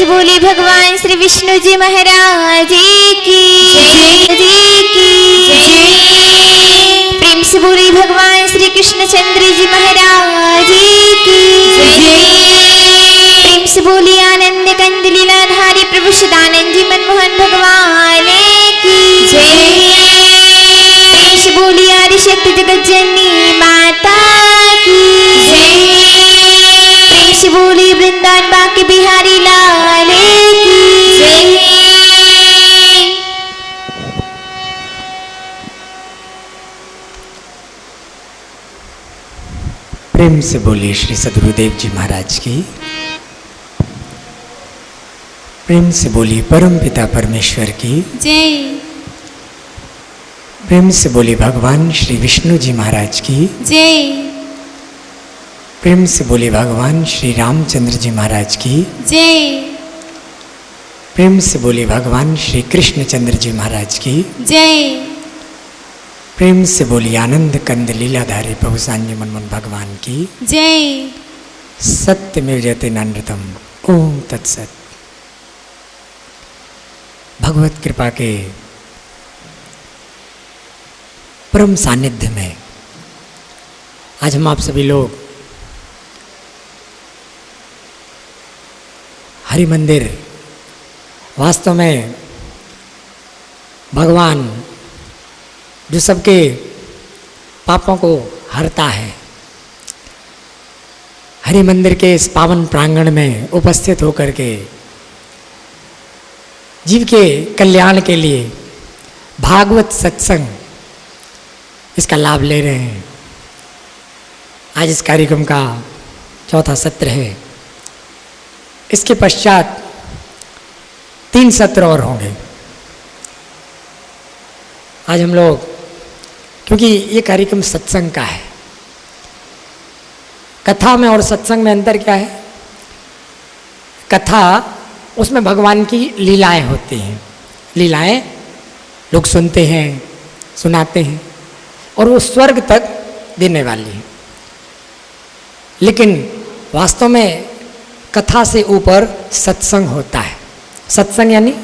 बोली भगवान श्री विष्णु जी महाराज की प्रेम से बोली भगवान श्री कृष्ण चंद्र जी महाराज की प्रेम से बोली आनंद कंद लीलाधारी प्रभु सदानंद जी मनमोहन भगवान की प्रेम से बोली आदिशक्ति जगत जननी माता की प्रेम से बोली वृंदावन बांके बिहारी लाल की प्रेम से बोलिए श्री सद्गुरुदेव जी महाराज की। प्रेम से बोलिए परम पिता परमेश्वर की जय। प्रेम से बोलिए भगवान श्री विष्णु जी महाराज की जय। प्रेम से बोलिए भगवान श्री रामचंद्र जी महाराज की जय। प्रेम से बोलिए भगवान श्री कृष्णचंद्र जी महाराज की जय। प्रेम से बोलिए आनंद कंद लीलाधारी प्रभु सांजी मनमोहन भगवान की जय। सत्यमेव जयते नानृतम। ओम तत्सत। भगवत कृपा के परम सानिध्य में आज हम आप सभी लोग हरि मंदिर, वास्तव में भगवान जो सबके पापों को हरता है, हरि मंदिर के इस पावन प्रांगण में उपस्थित होकर के जीव के कल्याण के लिए भागवत सत्संग इसका लाभ ले रहे हैं। आज इस कार्यक्रम का चौथा सत्र है। इसके पश्चात 3 सत्र और होंगे। आज हम लोग, क्योंकि ये कार्यक्रम सत्संग का है, कथा में और सत्संग में अंतर क्या है? कथा, उसमें भगवान की लीलाएं होती हैं, लीलाएं लोग सुनते हैं, सुनाते हैं, और वो स्वर्ग तक देने वाली है। लेकिन वास्तव में कथा से ऊपर सत्संग होता है। सत्संग यानी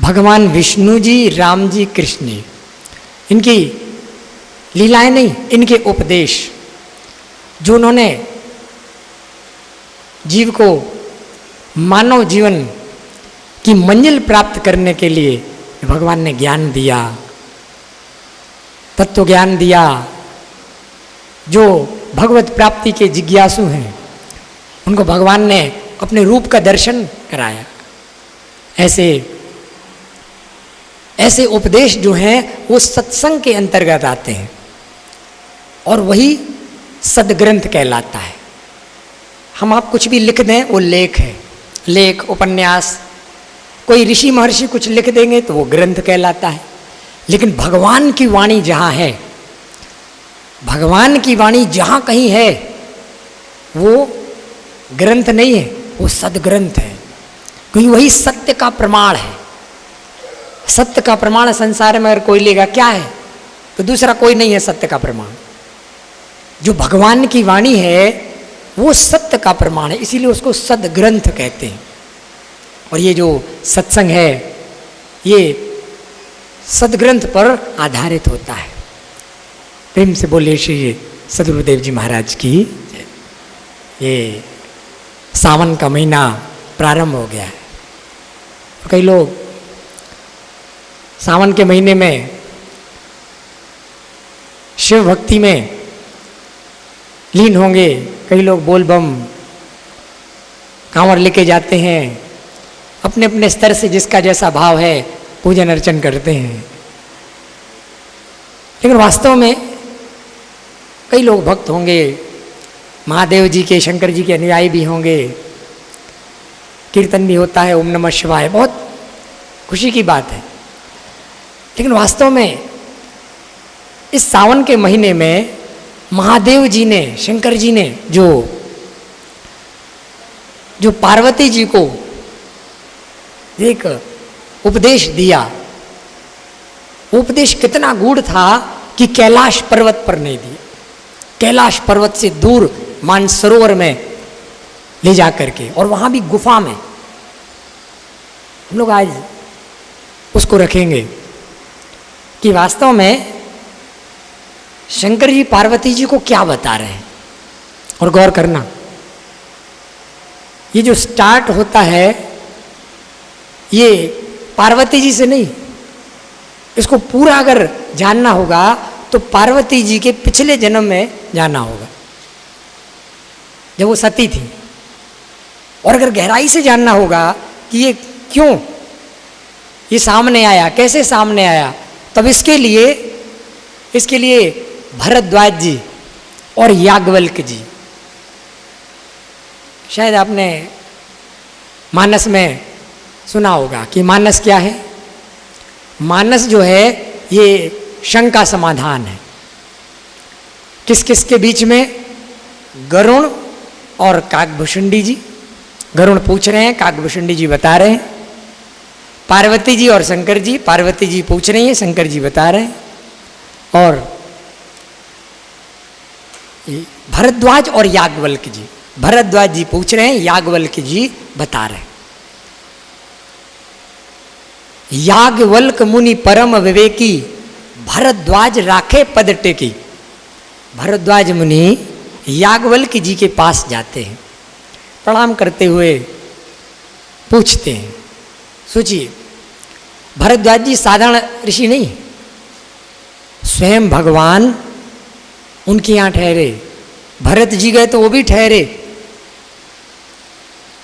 भगवान विष्णु जी, राम जी, कृष्ण जी, इनकी लीलाएं नहीं, इनके उपदेश जो उन्होंने जीव को मानव जीवन की मंजिल प्राप्त करने के लिए भगवान ने ज्ञान दिया, तत्व ज्ञान दिया। जो भगवत प्राप्ति के जिज्ञासु हैं उनको भगवान ने अपने रूप का दर्शन कराया। ऐसे उपदेश जो हैं वो सत्संग के अंतर्गत आते हैं और वही सदग्रंथ कहलाता है। हम आप कुछ भी लिख दें वो लेख है, लेख, उपन्यास, कोई ऋषि महर्षि कुछ लिख देंगे तो वो ग्रंथ कहलाता है। लेकिन भगवान की वाणी जहाँ है, भगवान की वाणी जहाँ कहीं है, वो ग्रंथ नहीं है, वो सदग्रंथ है, क्योंकि वही सत्य का प्रमाण है। सत्य का प्रमाण संसार में अगर कोई लेगा क्या है, तो दूसरा कोई नहीं है सत्य का प्रमाण। जो भगवान की वाणी है वो सत्य का प्रमाण है, इसीलिए उसको सदग्रंथ कहते हैं। और ये जो सत्संग है ये सदग्रंथ पर आधारित होता है। प्रेम से बोलिए श्री सदगुरुदेव जी महाराज की। ये सावन का महीना प्रारंभ हो गया है। कई लोग सावन के महीने में शिव भक्ति में लीन होंगे। कई लोग बोल बम कांवर लेके जाते हैं, अपने अपने स्तर से जिसका जैसा भाव है पूजन अर्चन करते हैं। लेकिन वास्तव में कई लोग भक्त होंगे, महादेव जी के, शंकर जी के अनुयायी भी होंगे, कीर्तन भी होता है, ओम नमः शिवाय, बहुत खुशी की बात है। लेकिन वास्तव में इस सावन के महीने में महादेव जी ने, शंकर जी ने जो पार्वती जी को एक उपदेश दिया, वो उपदेश कितना गूढ़ था कि कैलाश पर्वत पर नहीं दिया, कैलाश पर्वत से दूर मानसरोवर में ले जा करके, और वहां भी गुफा में। हम लोग आज उसको रखेंगे कि वास्तव में शंकर जी पार्वती जी को क्या बता रहे हैं। और गौर करना, ये जो स्टार्ट होता है ये पार्वती जी से नहीं, इसको पूरा अगर जानना होगा तो पार्वती जी के पिछले जन्म में जाना होगा, जब वो सती थी। और अगर गहराई से जानना होगा कि ये क्यों ये सामने आया, कैसे सामने आया, तब इसके लिए भरद्वाज जी और याज्ञवल्क्य जी, शायद आपने मानस में सुना होगा कि मानस क्या है। मानस जो है ये शंख का समाधान है। किस किस के बीच में? गरुण और काकभूषुंडी जी। गरुण पूछ रहे हैं, काकभूषुंडी जी बता रहे हैं। पार्वती जी और शंकर जी, पार्वती जी पूछ रही हैं, शंकर जी बता रहे हैं। और भरद्वाज और याज्ञवल्क्य जी, भरद्वाज जी पूछ रहे हैं, याज्ञवल्क्य जी बता रहे हैं। याज्ञवल्क्य मुनि परम विवेकी, भरद्वाज राखे पद टेकी। भरद्वाज मुनि याज्ञवल्क्य जी के पास जाते हैं, प्रणाम करते हुए पूछते हैं। सोचिए, भरद्वाज जी साधारण ऋषि नहीं, स्वयं भगवान उनके यहाँ ठहरे। भरत जी गए तो वो भी ठहरे।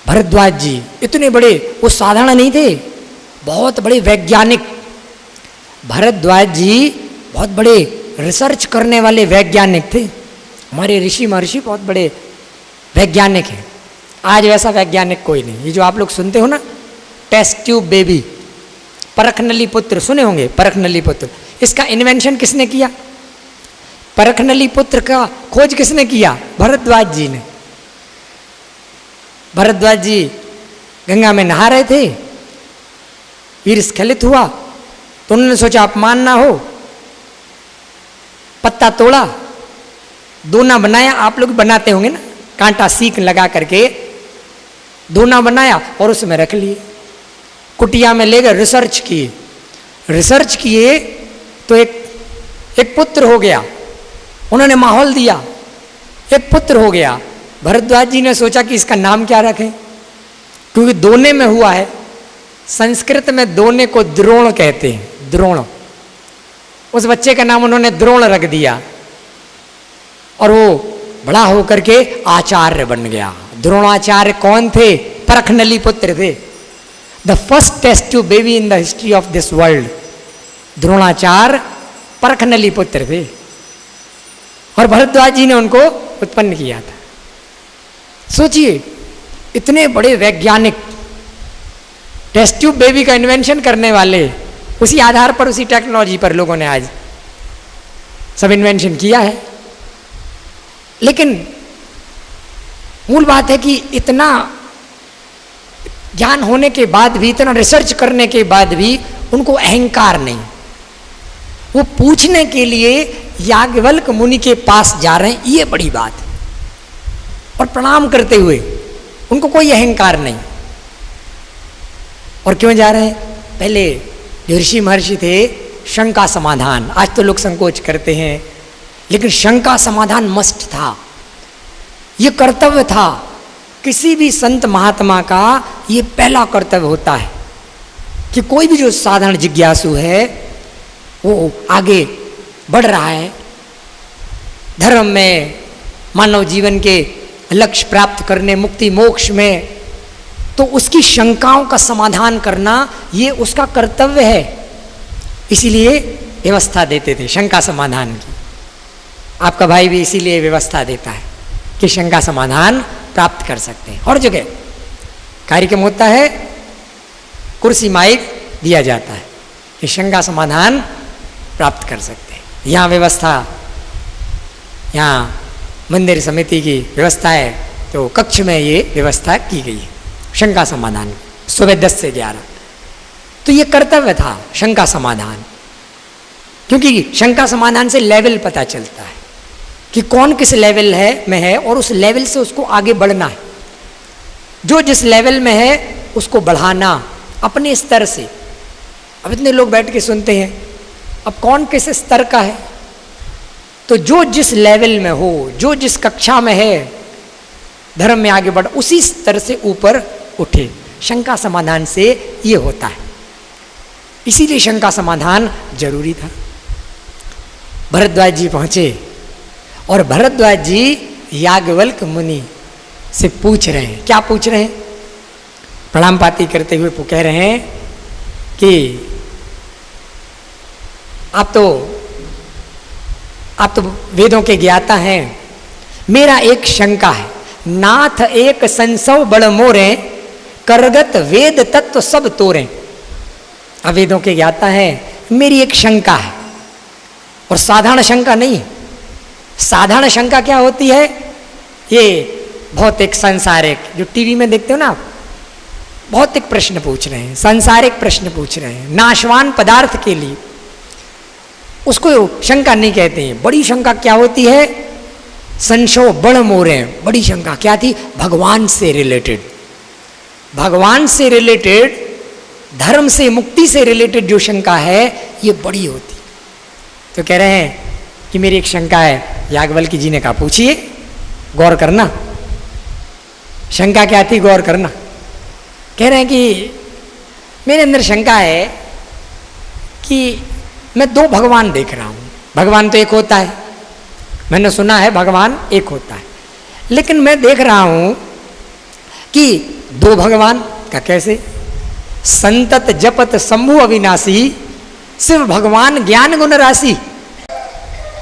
भरद्वाज जी इतने बड़े, वो साधारण नहीं थे, बहुत बड़े वैज्ञानिक। भरद्वाज जी बहुत बड़े रिसर्च करने वाले वैज्ञानिक थे। हमारे ऋषि महर्षि बहुत बड़े वैज्ञानिक हैं। आज वैसा वैज्ञानिक कोई नहीं। ये जो आप लोग सुनते हो ना, टेस्ट ट्यूब बेबी, परखनली पुत्र, सुने होंगे परखनली पुत्र, इसका इन्वेंशन किसने किया? परखनली पुत्र का खोज किसने किया? भरद्वाज जी ने। भरद्वाज जी गंगा में नहा रहे थे, वीर स्खलित हुआ तो उन्होंने सोचा अपमान ना हो, पत्ता तोड़ा, दोना बनाया, आप लोग बनाते होंगे ना, कांटा सीक लगा करके दोना बनाया और उसमें रख लिए। कुटिया में ले गए, रिसर्च किए तो एक पुत्र हो गया। उन्होंने माहौल दिया, एक पुत्र हो गया। भरद्वाज जी ने सोचा कि इसका नाम क्या रखें, क्योंकि दोने में हुआ है। संस्कृत में दोने को द्रोण कहते हैं, द्रोण। उस बच्चे का नाम उन्होंने द्रोण रख दिया और वो बड़ा होकर के आचार्य बन गया। द्रोणाचार्य कौन थे? परखनली पुत्र थे। The first test tube baby in the history of this world. Dronacharya परखनली पुत्र थे और भरद्वाज जी ने उनको उत्पन्न किया था। सोचिए, इतने बड़े वैज्ञानिक, टेस्ट ट्यूब बेबी का इन्वेंशन करने वाले, उसी आधार पर, उसी टेक्नोलॉजी पर लोगों ने आज सब इन्वेंशन किया है। लेकिन मूल बात है कि इतना ज्ञान होने के बाद भी, इतना रिसर्च करने के बाद भी उनको अहंकार नहीं। वो पूछने के लिए याज्ञवल्क मुनि के पास जा रहे हैं, ये बड़ी बात है। और प्रणाम करते हुए, उनको कोई अहंकार नहीं। और क्यों जा रहे हैं? पहले जो ऋषि महर्षि थे, शंका समाधान। आज तो लोग संकोच करते हैं, लेकिन शंका समाधान मस्ट था, ये कर्तव्य था। किसी भी संत महात्मा का ये पहला कर्तव्य होता है कि कोई भी जो साधारण जिज्ञासु है, वो आगे बढ़ रहा है धर्म में, मानव जीवन के लक्ष्य प्राप्त करने, मुक्ति मोक्ष में, तो उसकी शंकाओं का समाधान करना ये उसका कर्तव्य है। इसीलिए व्यवस्था देते थे शंका समाधान की। आपका भाई भी इसीलिए व्यवस्था देता है कि शंका समाधान प्राप्त कर सकते हैं। और जगह कार्यक्रम होता है, कुर्सी माइक दिया जाता है कि शंका समाधान प्राप्त कर सकते हैं। यहाँ व्यवस्था, यहाँ मंदिर समिति की व्यवस्था है, तो कक्ष में ये व्यवस्था की गई है शंका समाधान, सुबह 10 से 11। तो ये कर्तव्य था शंका समाधान, क्योंकि शंका समाधान से लेवल पता चलता है कि कौन किस लेवल में है और उस लेवल से उसको आगे बढ़ना है। जो जिस लेवल में है उसको बढ़ाना अपने स्तर से। अब इतने लोग बैठ के सुनते हैं, अब कौन किस स्तर का है? तो जो जिस लेवल में हो, जो जिस कक्षा में है, धर्म में आगे बढ़, उसी स्तर से ऊपर उठे। शंका समाधान से ये होता है, इसीलिए शंका समाधान जरूरी था। भरद्वाज जी पहुंचे और भरद्वाज जी याज्ञवल्क मुनि से पूछ रहे हैं। क्या पूछ रहे हैं? प्रणाम पाती करते हुए वो कह रहे हैं कि आप तो वेदों के ज्ञाता हैं, मेरा एक शंका है। नाथ एक संसव बड़ मोरे, करगत वेद तत्व सब तोरे। अब वेदों के ज्ञाता हैं, मेरी एक शंका है, और साधारण शंका नहीं है। साधारण शंका क्या होती है? ये भौतिक सांसारिक, जो टीवी में देखते हो ना, भौतिक प्रश्न पूछ रहे हैं, सांसारिक प्रश्न पूछ रहे हैं, नाशवान पदार्थ के लिए, उसको शंका नहीं कहते हैं। बड़ी शंका क्या होती है? संशय बड़ मोरे। बड़ी शंका क्या थी? भगवान से रिलेटेड, भगवान से रिलेटेड, धर्म से, मुक्ति से रिलेटेड जो शंका है, ये बड़ी होती। तो कह रहे हैं कि मेरी एक शंका है। याज्ञवल्क्य जी ने कहा, पूछिए, गौर करना। शंका क्या थी? गौर करना। कह रहे हैं कि मेरे अंदर शंका है कि मैं दो भगवान देख रहा हूँ। भगवान तो एक होता है, मैंने सुना है भगवान एक होता है, लेकिन मैं देख रहा हूँ कि दो भगवान का कैसे? संतत जपत शंभु अविनाशी, शिव भगवान ज्ञान गुण राशि।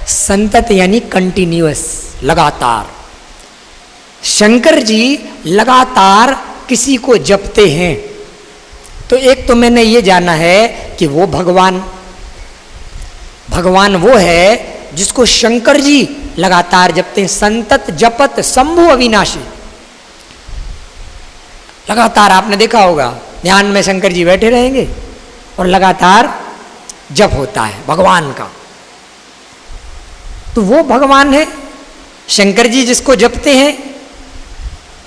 संतत यानी कंटिन्यूअस, लगातार। शंकर जी लगातार किसी को जपते हैं। तो एक तो मैंने ये जाना है कि वो भगवान, भगवान वो है जिसको शंकर जी लगातार जपते हैं, संतत जपत शंभु अविनाशी। लगातार आपने देखा होगा ध्यान में शंकर जी बैठे रहेंगे और लगातार जप होता है भगवान का। तो वो भगवान है शंकर जी जिसको जपते हैं।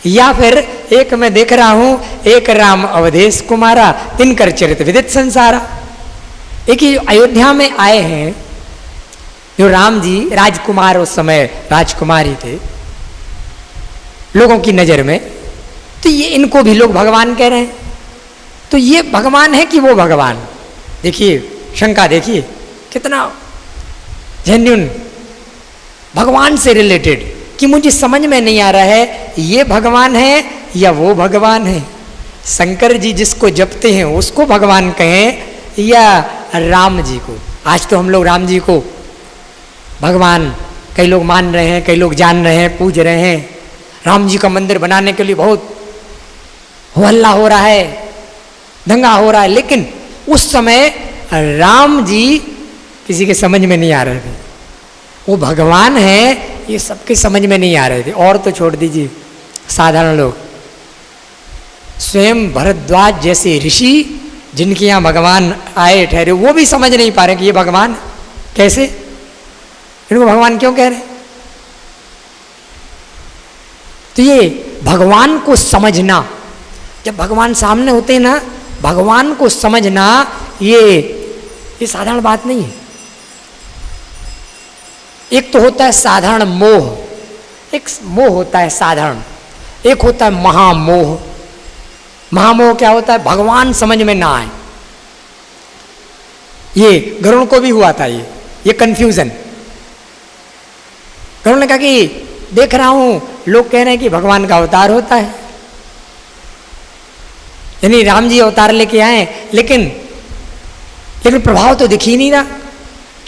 या फिर एक मैं देख रहा हूं, एक राम अवधेश कुमारा तिनकर चरित विदित संसारा। एक ही अयोध्या में आए हैं जो राम जी राजकुमार, उस समय राजकुमार ही थे लोगों की नजर में। तो ये इनको भी लोग भगवान कह रहे हैं। तो ये भगवान है कि वो भगवान? देखिए शंका, देखिए कितना जेन्युइन, भगवान से रिलेटेड, कि मुझे समझ में नहीं आ रहा है ये भगवान है या वो भगवान है। शंकर जी जिसको जपते हैं उसको भगवान कहें या राम जी को? आज तो हम लोग राम जी को भगवान कई लोग मान रहे हैं, कई लोग जान रहे हैं, पूज रहे हैं। राम जी का मंदिर बनाने के लिए बहुत हो हल्ला हो रहा है, दंगा हो रहा है। लेकिन उस समय राम जी किसी के समझ में नहीं आ रहे थे, वो भगवान है ये सबके समझ में नहीं आ रहे थे। और तो छोड़ दीजिए, साधारण लोग, स्वयं भरद्वाज जैसे ऋषि जिनके यहाँ भगवान आए ठहरे, वो भी समझ नहीं पा रहे कि ये भगवान कैसे, इनको भगवान क्यों कह रहे। तो ये भगवान को समझना, जब भगवान सामने होते हैं ना, भगवान को समझना ये साधारण बात नहीं है। एक तो होता है साधारण मोह, एक मोह होता है साधारण, एक होता है महामोह। महामोह क्या होता है? भगवान समझ में ना आए। ये गरुड़ को भी हुआ था ये कंफ्यूजन। गरुड़ ने कहा कि देख रहा हूं लोग कह रहे हैं कि भगवान का अवतार होता है, यानी राम जी अवतार लेके आए, लेकिन प्रभाव तो दिख ही नहीं रहा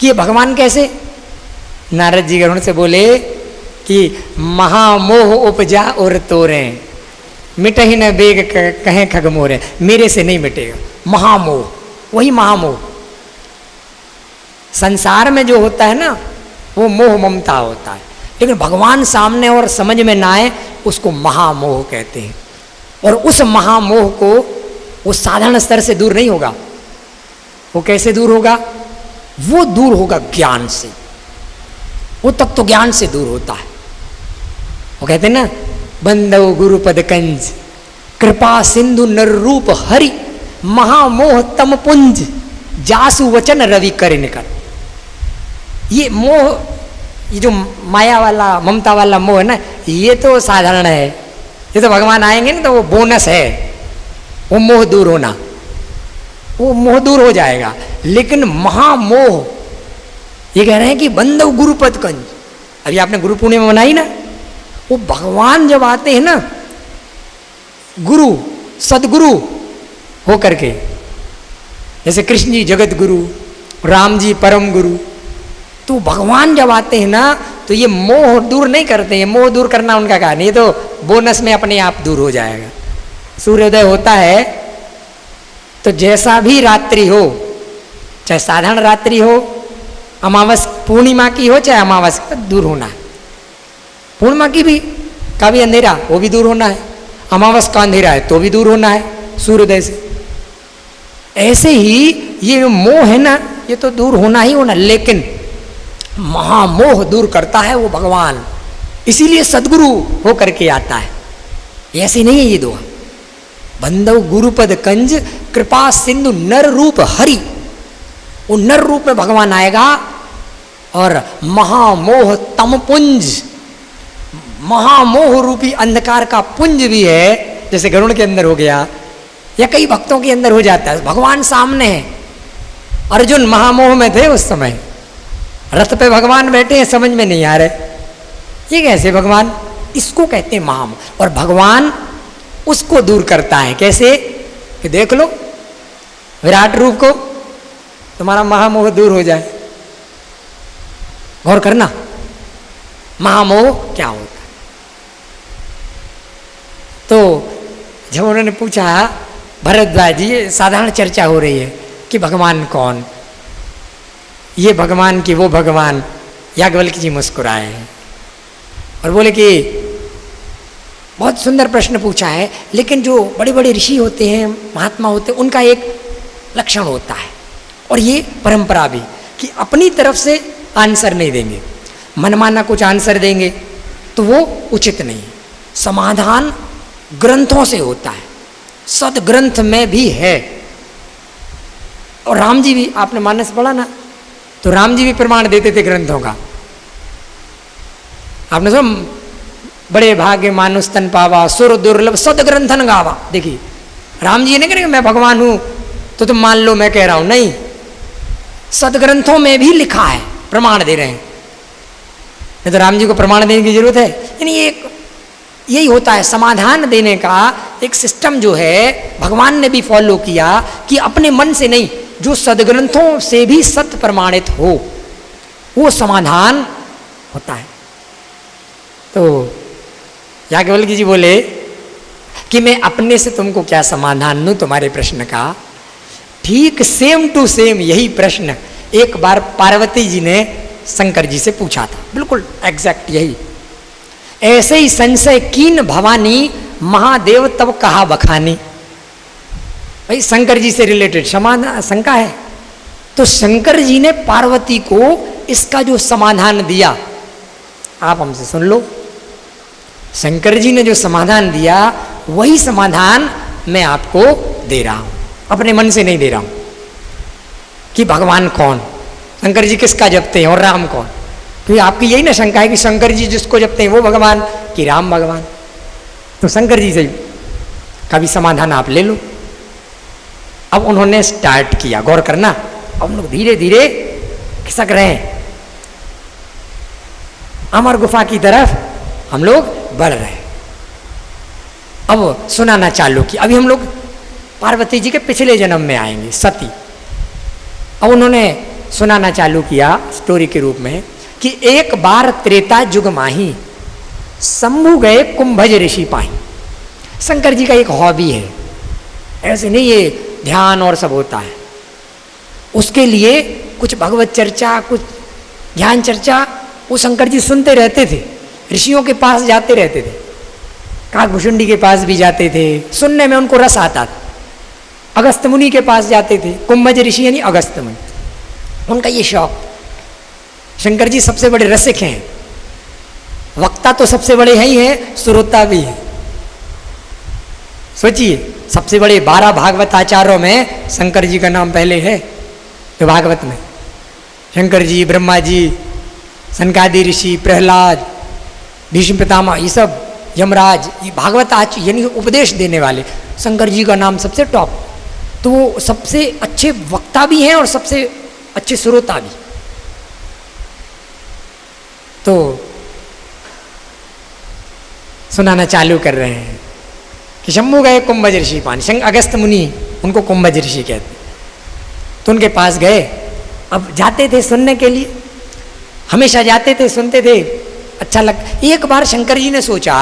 कि ये भगवान कैसे। नारद जी गरुड़ से बोले कि महामोह उपजा और तोरे, मिट ही न बेग कहें खगमोरे, मेरे से नहीं मिटेगा महामोह। वही महामोह संसार में जो होता है ना, वो मोह ममता होता है। लेकिन भगवान सामने और समझ में ना आए उसको महामोह कहते हैं। और उस महामोह को वो साधारण स्तर से दूर नहीं होगा। वो कैसे दूर होगा? वो दूर होगा ज्ञान से, वो तत्व ज्ञान से दूर होता है। वो कहते हैं ना, बंदव गुरुपद कंज कृपा सिंधु नर रूप हरि, महामोह तम पुंज जासु वचन रवि कर निकर। ये मोह, ये जो माया वाला ममता वाला मोह है ना, ये तो साधारण है। ये तो भगवान आएंगे ना तो वो बोनस है, वो मोह दूर होना, वो मोह दूर हो जाएगा। लेकिन महामोह, ये कह रहे हैं कि बंदव गुरुपद कंज, अभी आपने गुरु पूर्णिमा मनाई ना, वो भगवान जब आते हैं ना, गुरु सदगुरु हो करके, जैसे कृष्ण जी जगत गुरु, राम जी परम गुरु, तो भगवान जब आते हैं ना तो ये मोह दूर नहीं करते हैं। मोह दूर करना उनका काम नहीं, ये तो बोनस में अपने आप दूर हो जाएगा। सूर्योदय होता है तो जैसा भी रात्रि हो, चाहे साधारण रात्रि हो, अमावस पूर्णिमा की हो चाहे अमावस का, दूर होना है। पूर्णिमा की भी का भी अंधेरा, वो भी दूर होना है। अमावस का अंधेरा है तो भी दूर होना है सूर्योदय से। ऐसे ही ये मोह है ना, ये तो दूर होना ही होना। लेकिन महामोह दूर करता है वो भगवान, इसीलिए सदगुरु हो करके आता है। ऐसे नहीं है ये दो, बंदव गुरुपद कंज कृपा सिंधु नर रूप हरि, वो नर रूप में भगवान आएगा। और महामोह तम पुंज, महामोह रूपी अंधकार का पुंज भी है, जैसे गरुड़ के अंदर हो गया या कई भक्तों के अंदर हो जाता है। भगवान सामने है। अर्जुन महामोह में थे उस समय, रथ पे भगवान बैठे हैं, समझ में नहीं आ रहे ये कैसे भगवान, इसको कहते हैं महामोह। और भगवान उसको दूर करता है। कैसे? कि देख लो विराट रूप को, तुम्हारा महामोह दूर हो जाए। गौर करना महामोह क्या होता है। तो जब उन्होंने पूछा भरद्वाज जी, साधारण चर्चा हो रही है कि भगवान कौन, ये भगवान की वो भगवान। याज्ञवल्क्य जी मुस्कुराए और बोले कि बहुत सुंदर प्रश्न पूछा है, लेकिन जो बड़े बड़े ऋषि होते हैं, महात्मा होते हैं, उनका एक लक्षण होता है, और ये परंपरा भी, कि अपनी तरफ से आंसर नहीं देंगे, मनमाना कुछ आंसर देंगे तो वो उचित नहीं। समाधान ग्रंथों से होता है, सदग्रंथ में भी है। और राम जी भी, आपने मानस पढ़ा ना, तो राम जी भी प्रमाण देते थे ग्रंथों का। आपने सुन, बड़े भाग्य मानुष तन पावा, सुर दुर्लभ सदग्रंथन गावा। देखिए राम जी ने कहा मैं भगवान हूं तो तुम मान लो मैं कह रहा हूं, नहीं, सदग्रंथों में भी लिखा है, प्रमाण दे रहे हैं। नहीं तो राम जी को प्रमाण देने की जरूरत है? यानी यही होता है, समाधान देने का एक सिस्टम जो है भगवान ने भी फॉलो किया, कि अपने मन से नहीं, जो सदग्रंथों से भी सत्य प्रमाणित हो वो समाधान होता है। तो याज्ञवल्क्य जी बोले कि मैं अपने से तुमको क्या समाधान दूं तुम्हारे प्रश्न का। ठीक सेम टू सेम यही प्रश्न एक बार पार्वती जी ने शंकर जी से पूछा था, बिल्कुल एग्जैक्ट यही। ऐसे ही संशय कीन भवानी महादेव तब कहा बखानी। भाई शंकर जी से रिलेटेड समाधान शंका है, तो शंकर जी ने पार्वती को इसका जो समाधान दिया आप हमसे सुन लो। शंकर जी ने जो समाधान दिया वही समाधान मैं आपको दे रहा हूं, अपने मन से नहीं दे रहा हूं। कि भगवान कौन, शंकर जी किसका जपते हैं और राम कौन? क्योंकि आपकी यही ना शंका है कि शंकर जी जिसको जपते हैं वो भगवान कि राम भगवान। तो शंकर जी से कभी समाधान आप ले लो। अब उन्होंने स्टार्ट किया, गौर करना, अब हम लोग धीरे धीरे खिसक रहे हैं, अमर गुफा की तरफ हम लोग बढ़ रहे हैं। अब सुनाना चालू किया। अभी हम लोग पार्वती जी के पिछले जन्म में आएंगे, सती। अब उन्होंने सुनाना चालू किया स्टोरी के रूप में कि एक बार त्रेता युग माही शंभु गए कुंभज ऋषि पाही। शंकर जी का एक हॉबी है, ऐसे नहीं ये ध्यान और सब होता है, उसके लिए कुछ भगवत चर्चा, कुछ ज्ञान चर्चा वो शंकर जी सुनते रहते थे, ऋषियों के पास जाते रहते थे, काकभूषुंडी के पास भी जाते थे, सुनने में उनको रस आता था। अगस्त मुनि के पास जाते थे, कुंभज ऋषि यानी अगस्त मुनि, उनका ये शौक। शंकर जी सबसे बड़े रसिक हैं, वक्ता तो सबसे बड़े हैं ही हैं, श्रोता भी है। सोचिए सबसे बड़े 12 भागवत आचार्यों में शंकर जी का नाम पहले है। जो भागवत में शंकर जी, ब्रह्मा जी, सनकादि ऋषि, प्रहलाद, भीष्म पितामह, ये सब, यमराज, ये भागवत आचार्य यानी उपदेश देने वाले, शंकर जी का नाम सबसे टॉप। तो वो सबसे अच्छे वक्ता भी हैं और सबसे अच्छे श्रोता भी। तो सुनाना चालू कर रहे हैं कि शंभु गए कुंभज ऋषि पानी, अगस्त मुनि उनको कुंभज ऋषि कहते, तो उनके पास गए। अब जाते थे सुनने के लिए, हमेशा जाते थे, सुनते थे, अच्छा लग। एक बार शंकर जी ने सोचा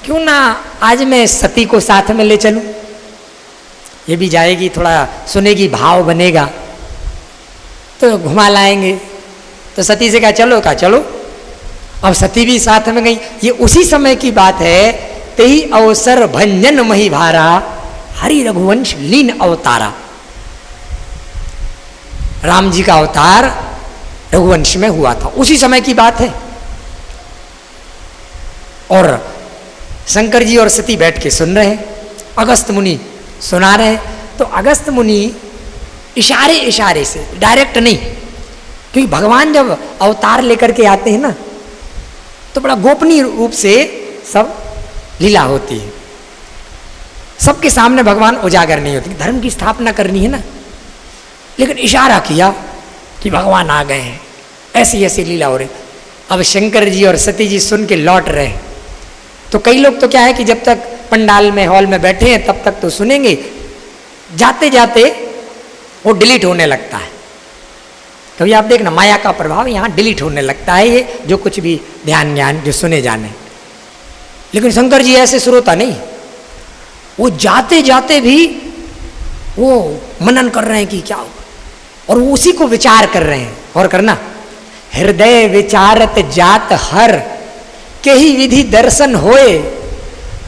क्यों ना आज मैं सती को साथ में ले चलूं, ये भी जाएगी, थोड़ा सुनेगी, भाव बनेगा, तो घुमा लाएंगे। तो सती से कहा चलो, कहा चलो। अब सती भी साथ में गई। ये उसी समय की बात है, तेही अवसर भंजन मही भारा, हरि रघुवंश लीन अवतारा। राम जी का अवतार रघुवंश में हुआ था, उसी समय की बात है। और शंकर जी और सती बैठ के सुन रहे हैं, अगस्त मुनि सुना रहे हैं। तो अगस्त मुनि इशारे इशारे से, डायरेक्ट नहीं, क्योंकि भगवान जब अवतार लेकर के आते हैं ना तो बड़ा गोपनीय रूप से सब लीला होती है, सबके सामने भगवान उजागर नहीं होती। धर्म की स्थापना करनी है ना, लेकिन इशारा किया कि भगवान आ गए हैं, ऐसी ऐसी लीला हो रही। अब शंकर जी और सती जी सुन के लौट रहे। तो कई लोग तो क्या है कि जब तक पंडाल में, हॉल में बैठे हैं तब तक तो सुनेंगे, जाते जाते वो डिलीट होने लगता है। कभी आप देखना माया का प्रभाव यहाँ डिलीट होने लगता है, ये जो कुछ भी ध्यान ज्ञान जो सुने जाने। लेकिन शंकर जी ऐसे श्रोता नहीं, वो जाते जाते भी वो मनन कर रहे हैं कि क्या होगा। और वो उसी को विचार कर रहे हैं। और करना, हृदय विचारत जात हर, के ही विधि दर्शन होए,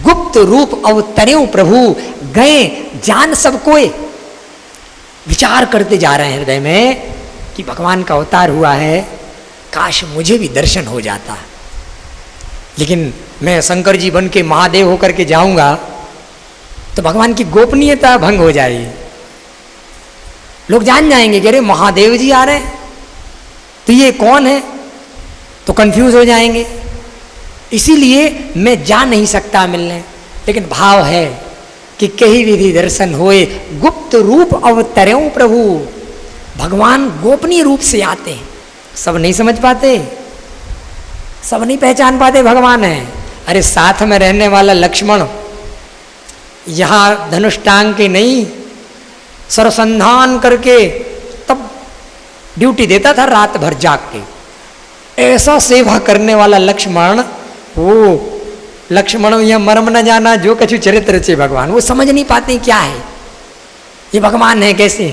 गुप्त रूप अवतरेऊ प्रभु, गए जान सब कोय। विचार करते जा रहे हैं हृदय में कि भगवान का अवतार हुआ है, काश मुझे भी दर्शन हो जाता, लेकिन मैं शंकर जी बन के महादेव होकर के जाऊंगा तो भगवान की गोपनीयता भंग हो जाएगी। लोग जान जाएंगे कि अरे महादेव जी आ रहे हैं, तो ये कौन है, तो कंफ्यूज हो जाएंगे। इसीलिए मैं जा नहीं सकता मिलने। लेकिन भाव है कि कही विधि दर्शन होए, गुप्त रूप अवतरेऊ प्रभु, भगवान गोपनीय रूप से आते हैं। सब नहीं समझ पाते, सब नहीं पहचान पाते भगवान है। अरे साथ में रहने वाला लक्ष्मण यहाँ धनुष टांग के नहीं, सरसंधान करके तब ड्यूटी देता था, रात भर जाग के। ऐसा सेवा करने वाला लक्ष्मण, वो लक्ष्मण यह मर्म न जाना जो कछु चरित्र से भगवान, वो समझ नहीं पाते क्या है, ये भगवान है कैसे,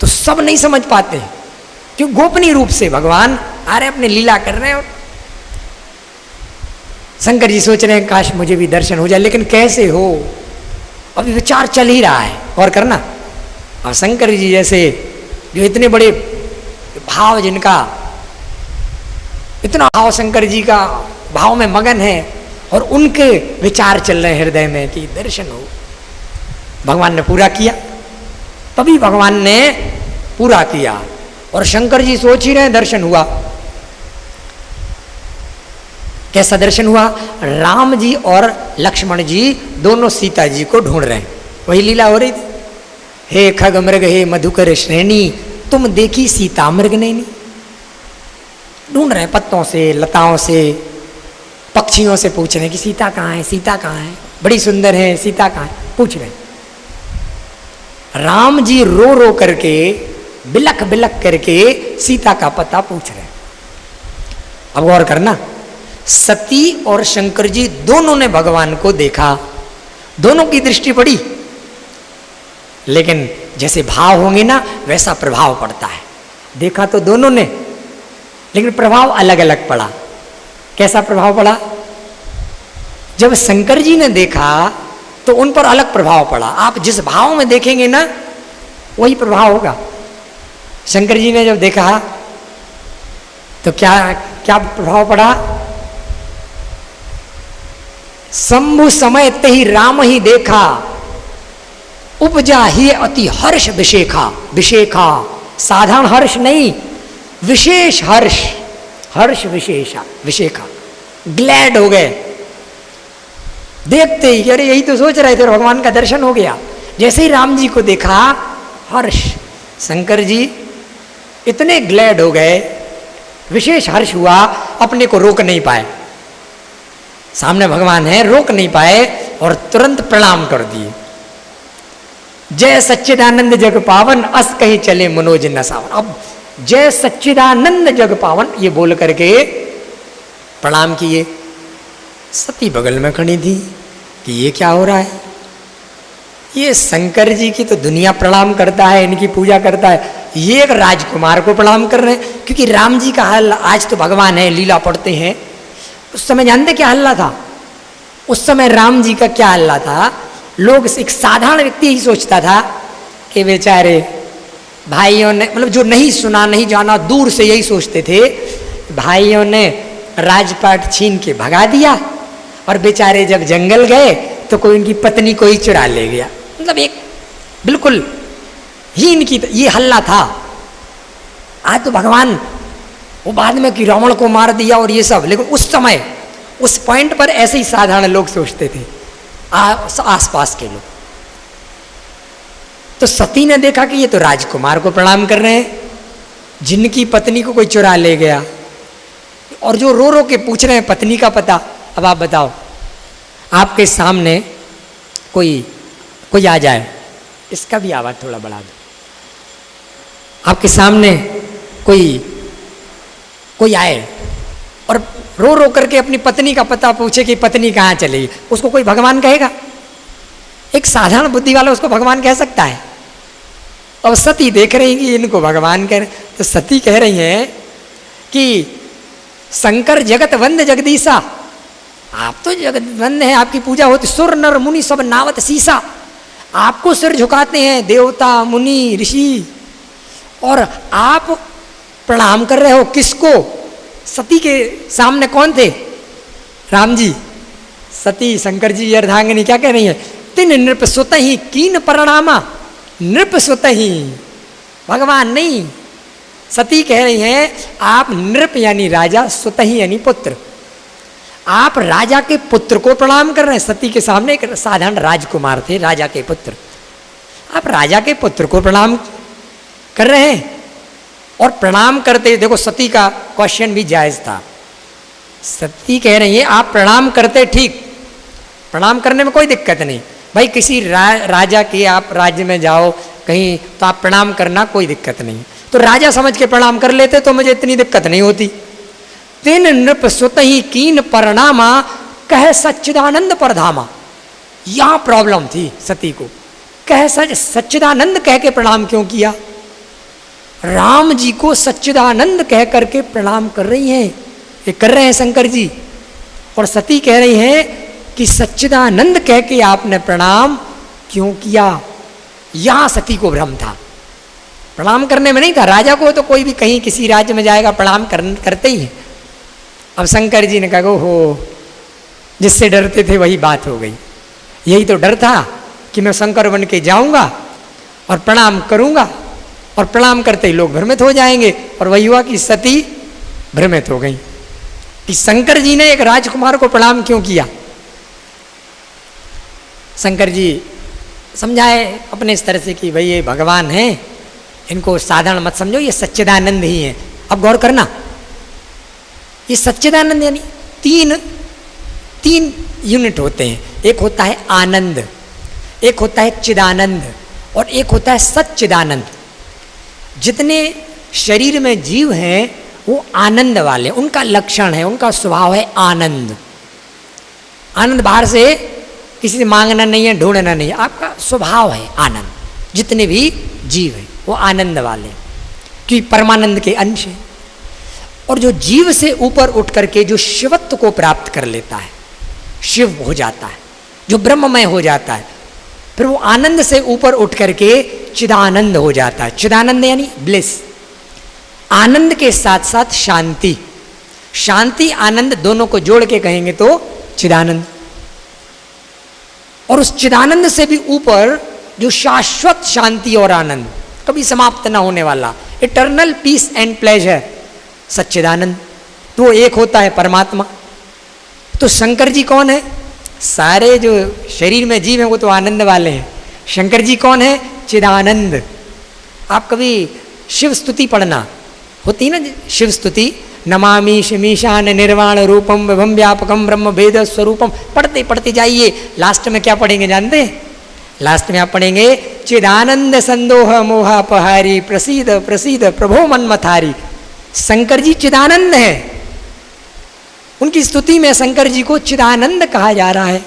तो सब नहीं समझ पाते क्यों, गोपनीय रूप से भगवान आ रहे अपने लीला कर रहे हैं। और शंकर जी सोच रहे हैं काश मुझे भी दर्शन हो जाए, लेकिन कैसे हो, अभी विचार चल ही रहा है। और करना, और शंकर जी जैसे जो इतने बड़े भाव, जिनका इतना भाव शंकर जी का भाव में मगन है, और उनके विचार चल रहे हैं हृदय में कि दर्शन हो। भगवान ने पूरा किया, तभी भगवान ने पूरा किया। और शंकर जी सोच ही रहे दर्शन हुआ। कैसा दर्शन हुआ, राम जी और लक्ष्मण जी दोनों सीता जी को ढूंढ रहे हैं, वही लीला हो रही थी। हे खग मृग हे मधुकर श्रेणी, तुम देखी सीता मृग नैनी। ढूंढ रहे हैं पत्तों से, लताओं से, पक्षियों से पूछ रहे हैं कि सीता कहाँ है, सीता कहाँ है, बड़ी सुंदर है, सीता कहाँ है, पूछ रहे हैं। राम जी रो रो करके, बिलख बिलख करके सीता का पता पूछ रहे हैं। अब गौर करना, सती और शंकर जी दोनों ने भगवान को देखा, दोनों की दृष्टि पड़ी, लेकिन जैसे भाव होंगे ना वैसा प्रभाव पड़ता है। देखा तो दोनों ने, लेकिन प्रभाव अलग अलग पड़ा। कैसा प्रभाव पड़ा, जब शंकर जी ने देखा तो उन पर अलग प्रभाव पड़ा। आप जिस भाव में देखेंगे ना वही प्रभाव होगा। शंकर जी ने जब देखा तो क्या क्या प्रभाव पड़ा, शंभु समय ते ही राम ही देखा, उपजा ही अति हर्ष विशेखा। विशेखा साधारण हर्ष नहीं, विशेष हर्ष, हर्ष विशेषा, विशेखा, ग्लैड हो गए देखते ही। अरे यही तो सोच रहे थे, भगवान का दर्शन हो गया। जैसे ही राम जी को देखा, हर्ष, शंकर जी इतने ग्लैड हो गए, विशेष हर्ष हुआ, अपने को रोक नहीं पाए। सामने भगवान है, रोक नहीं पाए और तुरंत प्रणाम कर दिए। जय सच्चिदानंद जग पावन, अस कहीं चले मनोज न सावन। अब जय सच्चिदानंद जग पावन ये बोल करके प्रणाम किए। सती बगल में खड़ी थी कि ये क्या हो रहा है, ये शंकर जी की तो दुनिया प्रणाम करता है, इनकी पूजा करता है, ये एक राजकुमार को प्रणाम कर रहे हैं। क्योंकि राम जी का हल, आज तो भगवान है, लीला पढ़ते हैं, उस समय जानते क्या हल्ला था, उस समय राम जी का क्या हल्ला था। लोग, एक साधारण व्यक्ति ही सोचता था कि बेचारे भाइयों ने, मतलब जो नहीं सुना नहीं जाना, दूर से यही सोचते थे, भाइयों ने राजपाट छीन के भगा दिया और बेचारे जब जंगल गए तो कोई उनकी पत्नी को ही चुरा ले गया। मतलब एक बिल्कुल ही इनकी ये हल्ला था। आज तो भगवान, वो बाद में कि रावण को मार दिया और ये सब, लेकिन उस समय उस पॉइंट पर ऐसे ही साधारण लोग सोचते थे, आसपास के लोग। तो सती ने देखा कि ये तो राजकुमार को प्रणाम कर रहे हैं, जिनकी पत्नी को कोई चुरा ले गया, और जो रो रो के पूछ रहे हैं पत्नी का पता। अब आप बताओ, आपके सामने कोई आ जाए, इसका भी आवाज थोड़ा बढ़ा दो, आपके सामने कोई आए और रो रो करके अपनी पत्नी का पता पूछे कि पत्नी कहाँ चली, उसको कोई भगवान कहेगा? एक साधारण बुद्धि वाला उसको भगवान कह सकता है? अब सती देख रही कि इनको भगवान कह रहे, तो सती कह रही हैं कि शंकर जगत वंद जगदीशा, आप तो जगत वंद हैं, आपकी पूजा होती, सुर नर मुनि सब नावत सीसा, आपको सिर झुकाते हैं देवता मुनि ऋषि, और आप प्रणाम कर रहे हो किसको? सती के सामने कौन थे? राम जी। सती शंकर जी अर्धांगिनी क्या कह रही है? तिन नृप सुत ही कीन प्रणामा, नृप सुत ही, भगवान नहीं। सती कह रही हैं आप नृप यानी राजा, सुत ही यानी पुत्र, आप राजा के पुत्र को प्रणाम कर रहे हैं। सती के सामने एक साधारण राजकुमार थे, राजा के पुत्र, आप राजा के पुत्र को प्रणाम कर रहे हैं। और प्रणाम करते, देखो सती का क्वेश्चन भी जायज था। सती कह रही है आप प्रणाम करते ठीक, प्रणाम करने में कोई दिक्कत नहीं भाई, किसी राजा के आप राज्य में जाओ कहीं तो आप प्रणाम करना कोई दिक्कत नहीं, तो राजा समझ के प्रणाम कर लेते तो मुझे इतनी दिक्कत नहीं होती। तिन नृप सुत ही कीन प्रणामा, कह सच्चिदानंद परधामा, यहां प्रॉब्लम थी सती को, कह सच्चिदानंद कह के प्रणाम क्यों किया? राम जी को सच्चिदानंद कह करके प्रणाम कर रही हैं, ये कर रहे हैं शंकर जी, और सती कह रही हैं कि सच्चिदानंद कह के आपने प्रणाम क्यों किया? यहां सती को भ्रम था, प्रणाम करने में नहीं था। राजा को तो कोई भी कहीं किसी राज्य में जाएगा प्रणाम करते ही है। अब शंकर जी ने कहा हो, जिससे डरते थे वही बात हो गई, यही तो डर था कि मैं शंकर बन के जाऊंगा और प्रणाम करूंगा, और प्रणाम करते ही लोग भ्रमित हो जाएंगे, और वही हुआ कि सती भ्रमित हो गई कि शंकर जी ने एक राजकुमार को प्रणाम क्यों किया। शंकर जी समझाए अपने स्तर से कि भाई ये भगवान हैं, इनको साधारण मत समझो, ये सच्चिदानंद ही है। अब गौर करना, ये सच्चिदानंद यानी तीन यूनिट होते हैं, एक होता है आनंद, एक होता है चिदानंद, और एक होता है सच्चिदानंद। जितने शरीर में जीव हैं वो आनंद वाले, उनका लक्षण है, उनका स्वभाव है आनंद। आनंद बाहर से किसी से मांगना नहीं है, ढूंढना नहीं है, आपका स्वभाव है आनंद। जितने भी जीव हैं वो आनंद वाले, क्योंकि परमानंद के अंश हैं। और जो जीव से ऊपर उठ करके जो शिवत्व को प्राप्त कर लेता है, शिव हो जाता है, जो ब्रह्ममय हो जाता है, फिर वो आनंद से ऊपर उठ करके चिदानंद हो जाता है। चिदानंद यानी ब्लिस, आनंद के साथ साथ शांति, शांति आनंद दोनों को जोड़ के कहेंगे तो चिदानंद। और उस चिदानंद से भी ऊपर जो शाश्वत शांति और आनंद, कभी समाप्त ना होने वाला, इटर्नल पीस एंड प्लेजर, सच्चिदानंद, तो वो एक होता है परमात्मा। तो शंकर जी कौन है? सारे जो शरीर में जीव हैं वो तो आनंद वाले हैं, शंकर जी कौन है? चिदानंद। आप कभी शिव स्तुति पढ़ना, होती ना शिव स्तुति, नमामि शमीशान निर्वाण रूपम विभम व्यापकम ब्रह्म भेद स्वरूपम, पढ़ते पढ़ते जाइए, लास्ट में क्या पढ़ेंगे जानते हैं? लास्ट में आप पढ़ेंगे चिदानंद संदोह मोहापहारी प्रसीद प्रसीद प्रभो मनमथारी। शंकर जी चिदानंद है, उनकी स्तुति में शंकर जी को चिदानंद कहा जा रहा है।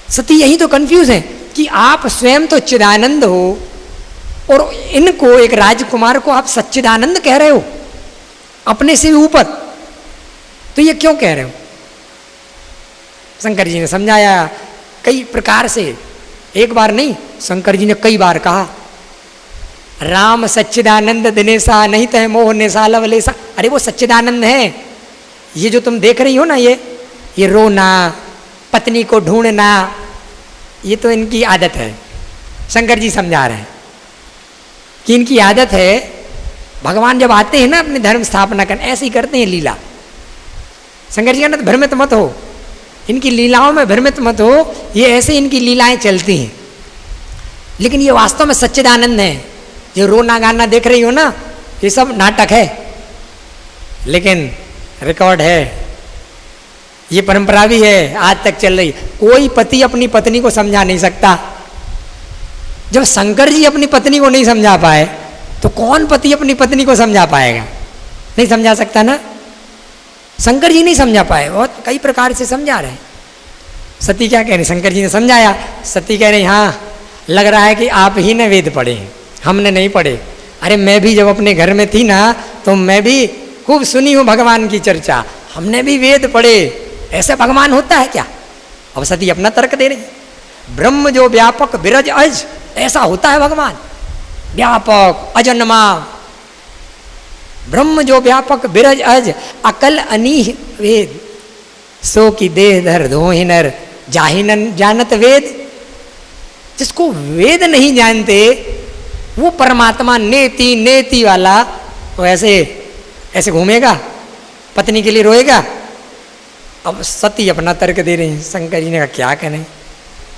सती यही तो कंफ्यूज है कि आप स्वयं तो चिदानंद हो और इनको, एक राजकुमार को आप सच्चिदानंद कह रहे हो, अपने से भी ऊपर, तो ये क्यों कह रहे हो? शंकर जी ने समझाया कई प्रकार से, एक बार नहीं, शंकर जी ने कई बार कहा, राम सच्चिदानंद दिनेशा नहीं तह मोह निशा लवलेशा। अरे वो सच्चिदानंद है, ये जो तुम देख रही हो ना, ये रोना, पत्नी को ढूंढना, ये तो इनकी आदत है। शंकर जी समझा रहे हैं कि इनकी आदत है, भगवान जब आते हैं ना अपने धर्म स्थापना करने, ऐसे ही करते हैं लीला। शंकर जी कहना भ्रमित मत हो, इनकी लीलाओं में भ्रमित मत हो, ये ऐसे इनकी लीलाएं चलती हैं, लेकिन ये वास्तव में सच्चिदानंद है। जो रोना गाना देख रही हो ना, ये सब नाटक है, लेकिन रिकॉर्ड है, ये परंपरा भी है, आज तक चल रही। कोई पति अपनी पत्नी को समझा नहीं सकता। जब शंकर जी अपनी पत्नी को नहीं समझा पाए तो कौन पति अपनी पत्नी को समझा पाएगा? नहीं समझा सकता ना। शंकर जी नहीं समझा पाए, बहुत कई प्रकार से समझा रहे। सती क्या कह रही? शंकर जी ने समझाया, सती कह रही हाँ लग रहा है कि आप ही ने वेद पढ़े हैं, हमने नहीं पढ़े। अरे मैं भी जब अपने घर में थी ना तो मैं भी खूब सुनी हूँ भगवान की चर्चा, हमने भी वेद पढ़े। ऐसे भगवान होता है क्या? अब सती अपना तर्क दे रही, ब्रह्म जो व्यापक विरज अज, ऐसा होता है भगवान व्यापक अजन्मा। ब्रह्म जो व्यापक विरज अज, अकल अनीह वेद, सो की देह धर धोहि नर, जाहिनन जानत वेद। जिसको वेद नहीं जानते वो परमात्मा नेति नेति वाला, वो ऐसे घूमेगा, पत्नी के लिए रोएगा। अब सती अपना तर्क दे रही हैं। शंकर जी ने कहा क्या करें,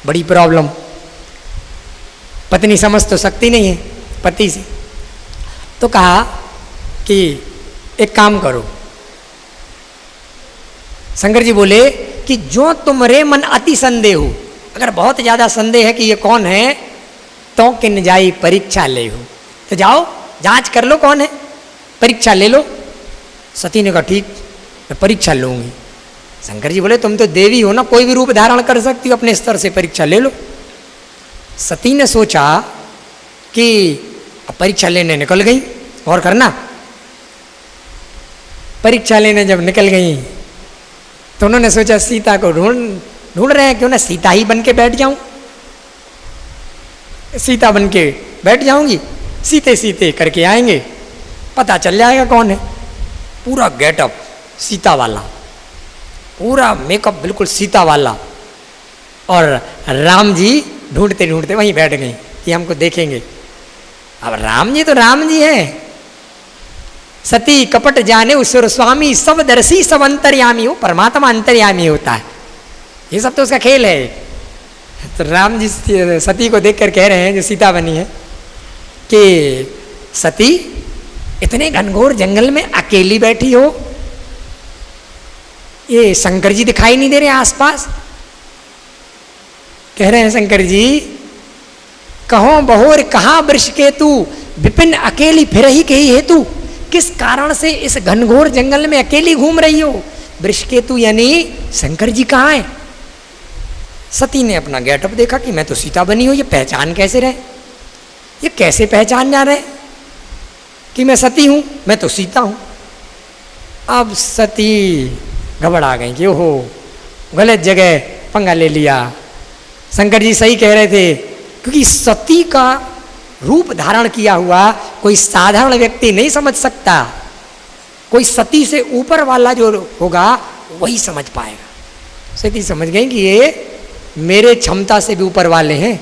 बड़ी प्रॉब्लम, पत्नी समझ तो सकती नहीं है पति से। तो कहा कि एक काम करो। शंकर जी बोले कि जो तुम्हारे मन अति संदेह हो, अगर बहुत ज्यादा संदेह है कि ये कौन है, तो किन जाई परीक्षा ले हो, तो जाओ जांच कर लो कौन है, परीक्षा ले लो। सती ने कहा ठीक, मैं परीक्षा लूंगी। शंकर जी बोले तुम तो देवी हो ना, कोई भी रूप धारण कर सकती हो, अपने स्तर से परीक्षा ले लो। सती ने सोचा कि अब परीक्षा लेने निकल गई, और करना। परीक्षा लेने जब निकल गई तो उन्होंने सोचा सीता को ढूंढ रहे हैं, क्यों ना सीता ही बन के बैठ जाऊं, सीता बन के बैठ जाऊंगी, सीते सीते करके आएंगे, पता चल जाएगा कौन है। पूरा गेटअप सीता वाला, पूरा मेकअप बिल्कुल सीता वाला, और राम जी ढूंढते ढूंढते वहीं बैठ गई कि हमको देखेंगे। अब राम जी तो राम जी हैं। सती कपट जाने उसुर स्वामी, सब दर्शी सब अंतर्यामी हो, परमात्मा अंतर्यामी होता है, ये सब तो उसका खेल है। तो राम जी सती को देखकर कह रहे हैं, जो सीता बनी है, कि सती इतने घनघोर जंगल में अकेली बैठी हो, ये शंकर जी दिखाई नहीं दे रहे आसपास। कह रहे हैं शंकर जी, कहो बहोर कहाँ वृष के तू, विपिन अकेली फिर ही कही हेतु, किस कारण से इस घनघोर जंगल में अकेली घूम रही हो? वृष के तू यानी शंकर जी कहाँ है? सती ने अपना गेटअप देखा कि मैं तो सीता बनी हूं, ये पहचान कैसे रहे, ये कैसे पहचान जा रहे कि मैं सती हूं, मैं तो सीता हूं। अब सती घबरा गई कि ओहो गलत जगह पंगा ले लिया। शंकर जी सही कह रहे थे, क्योंकि सती का रूप धारण किया हुआ कोई साधारण व्यक्ति नहीं समझ सकता, कोई सती से ऊपर वाला जो होगा वही समझ पाएगा। सती समझ गई कि ये मेरे क्षमता से भी ऊपर वाले हैं।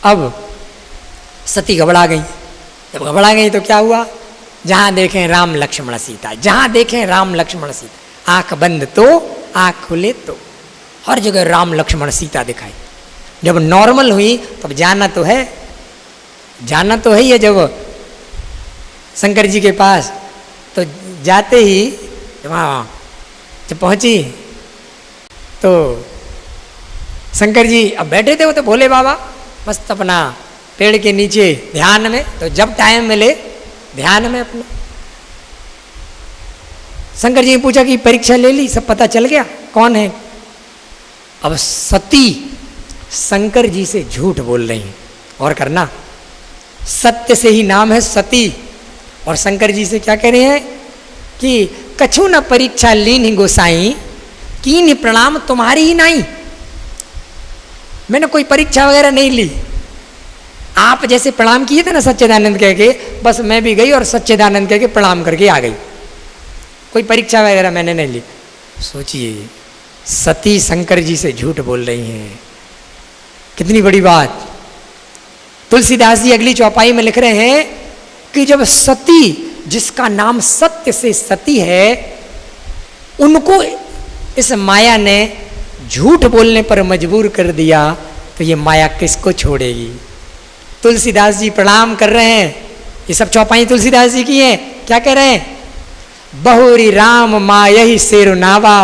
अब सती घबरा गई। जब घबरा गई तो क्या हुआ, जहां देखें राम लक्ष्मण सीता, जहां देखें राम लक्ष्मण सीता, आंख बंद तो आंख खुले तो हर जगह राम लक्ष्मण सीता दिखाई। जब नॉर्मल हुई तब जाना तो है ही है। जब शंकर जी के पास तो जाते ही वहाँ जब पहुंची तो शंकर जी अब बैठे थे, वो तो भोले बाबा मस्त अपना पेड़ के नीचे ध्यान में, तो जब टाइम मिले ध्यान में अपना। शंकर जी ने पूछा कि परीक्षा ले ली, सब पता चल गया कौन है? अब सती शंकर जी से झूठ बोल रही हैं, और करना सत्य से ही नाम है सती। और शंकर जी से क्या कह रहे हैं कि कछु न परीक्षा लीन गोसाई, कीन प्रणाम तुम्हारी ही नहीं। मैंने कोई परीक्षा वगैरह नहीं ली, आप जैसे प्रणाम किए थे ना सच्चिदानंद कह के, बस मैं भी गई और सच्चिदानंद कह के प्रणाम करके आ गई, कोई परीक्षा वगैरह मैंने नहीं ली। सोचिए सती शंकर जी से झूठ बोल रही हैं, कितनी बड़ी बात। तुलसीदास जी अगली चौपाई में लिख रहे हैं कि जब सती, जिसका नाम सत्य से सती है, उनको इस माया ने झूठ बोलने पर मजबूर कर दिया, तो ये माया किसको छोड़ेगी। तुलसीदास जी प्रणाम कर रहे हैं, ये सब चौपाई तुलसीदास जी की हैं। क्या कह रहे हैं, बहुरी राम मायहि सेरु नावा,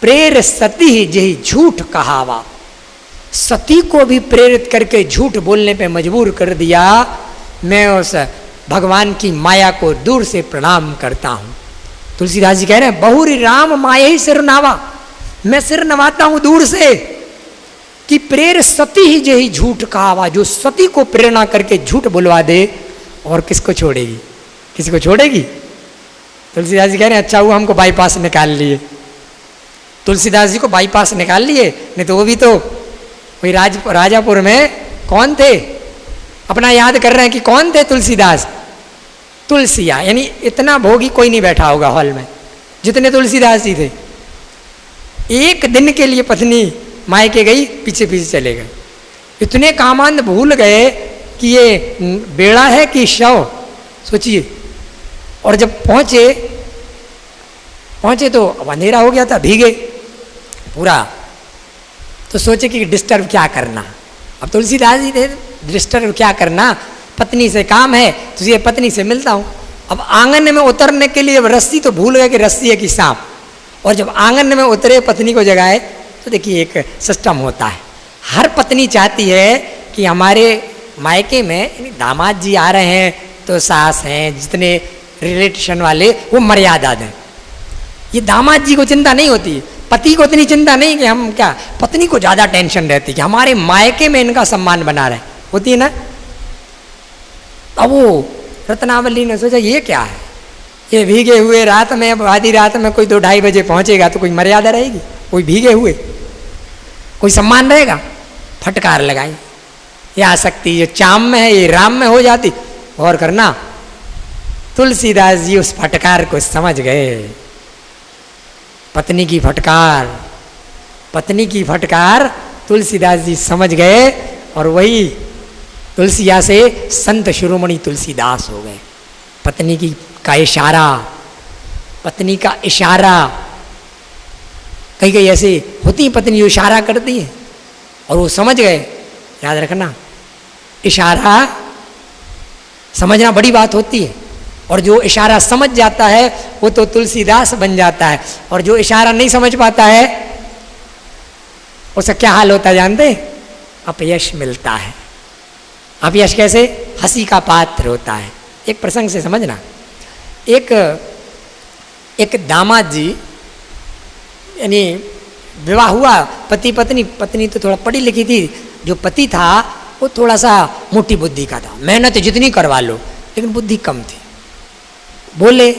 प्रेर सती जही झूठ कहावा। सती को भी प्रेरित करके झूठ बोलने पे मजबूर कर दिया। मैं उस भगवान की माया को दूर से प्रणाम करता हूँ। तुलसीदास जी कह रहे हैं बहुरी राम माया ही सिर नावा, मैं सिर नवाता हूँ दूर से। कि प्रेर सती ही जेही झूठ कहावा, जो सती को प्रेरणा करके झूठ बुलवा दे और किसको छोड़ेगी, किसी को छोड़ेगी। तुलसीदास जी कह रहे हैं अच्छा हुआ हमको बाईपास निकाल लिए, तुलसीदास जी को बाईपास निकाल लिए, नहीं तो वो भी तो वही राजापुर में कौन थे, अपना याद कर रहे हैं कि कौन थे तुलसीदास, तुलसिया, यानी इतना भोगी कोई नहीं बैठा होगा हॉल में जितने तुलसीदास जी थे। एक दिन के लिए पत्नी मायके गई, पीछे पीछे चले गए, इतने कामांध भूल गए कि ये बेड़ा है कि शव, सोचिए। और जब पहुंचे तो अब अंधेरा हो गया था, भीगे पूरा, तो सोचे कि डिस्टर्ब क्या करना, अब तुलसीदास जी थे, डिस्टर्ब क्या करना, पत्नी से काम है तो ये पत्नी से मिलता हूँ। अब आंगन में उतरने के लिए रस्सी तो भूल गए कि रस्सी है कि सांप, और जब आंगन में उतरे पत्नी को जगाए तो देखिए एक सिस्टम होता है, हर पत्नी चाहती है कि हमारे मायके में दामाद जी आ रहे हैं तो सास हैं जितने रिलेशन वाले वो मर्यादा दें। ये दामाद जी को चिंता नहीं होती, पति को इतनी चिंता नहीं कि हम क्या, पत्नी को ज़्यादा टेंशन रहती कि हमारे मायके में इनका सम्मान बना रहे, होती है ना। अब वो रत्नावली ने सोचा ये क्या है, ये भीगे हुए रात में, अब आधी रात में कोई 2-2:30 बजे पहुंचेगा तो कोई मर्यादा रहेगी, कोई भीगे हुए कोई सम्मान रहेगा। फटकार लगाई, ये आसक्ति ये चाम में है, ये राम में हो जाती। और करना, तुलसीदास जी उस फटकार को समझ गए, पत्नी की फटकार, पत्नी की फटकार तुलसीदास जी समझ गए, और वही तुलसिया से संत शिरोमणि तुलसीदास हो गए। पत्नी की का इशारा, पत्नी का इशारा, कई कई ऐसे होती पत्नी जो इशारा करती है और वो समझ गए। याद रखना, इशारा समझना बड़ी बात होती है, और जो इशारा समझ जाता है वो तो तुलसीदास बन जाता है, और जो इशारा नहीं समझ पाता है उसका क्या हाल होता है जानते, अपयश मिलता है। अपयश कैसे, हंसी का पात्र होता है। एक प्रसंग से समझना, एक दामाद जी, यानी विवाह हुआ, पति पत्नी, पत्नी तो थोड़ा पढ़ी लिखी थी, जो पति था वो थोड़ा सा मोटी बुद्धि का था, मेहनत जितनी करवा लो लेकिन बुद्धि कम थी।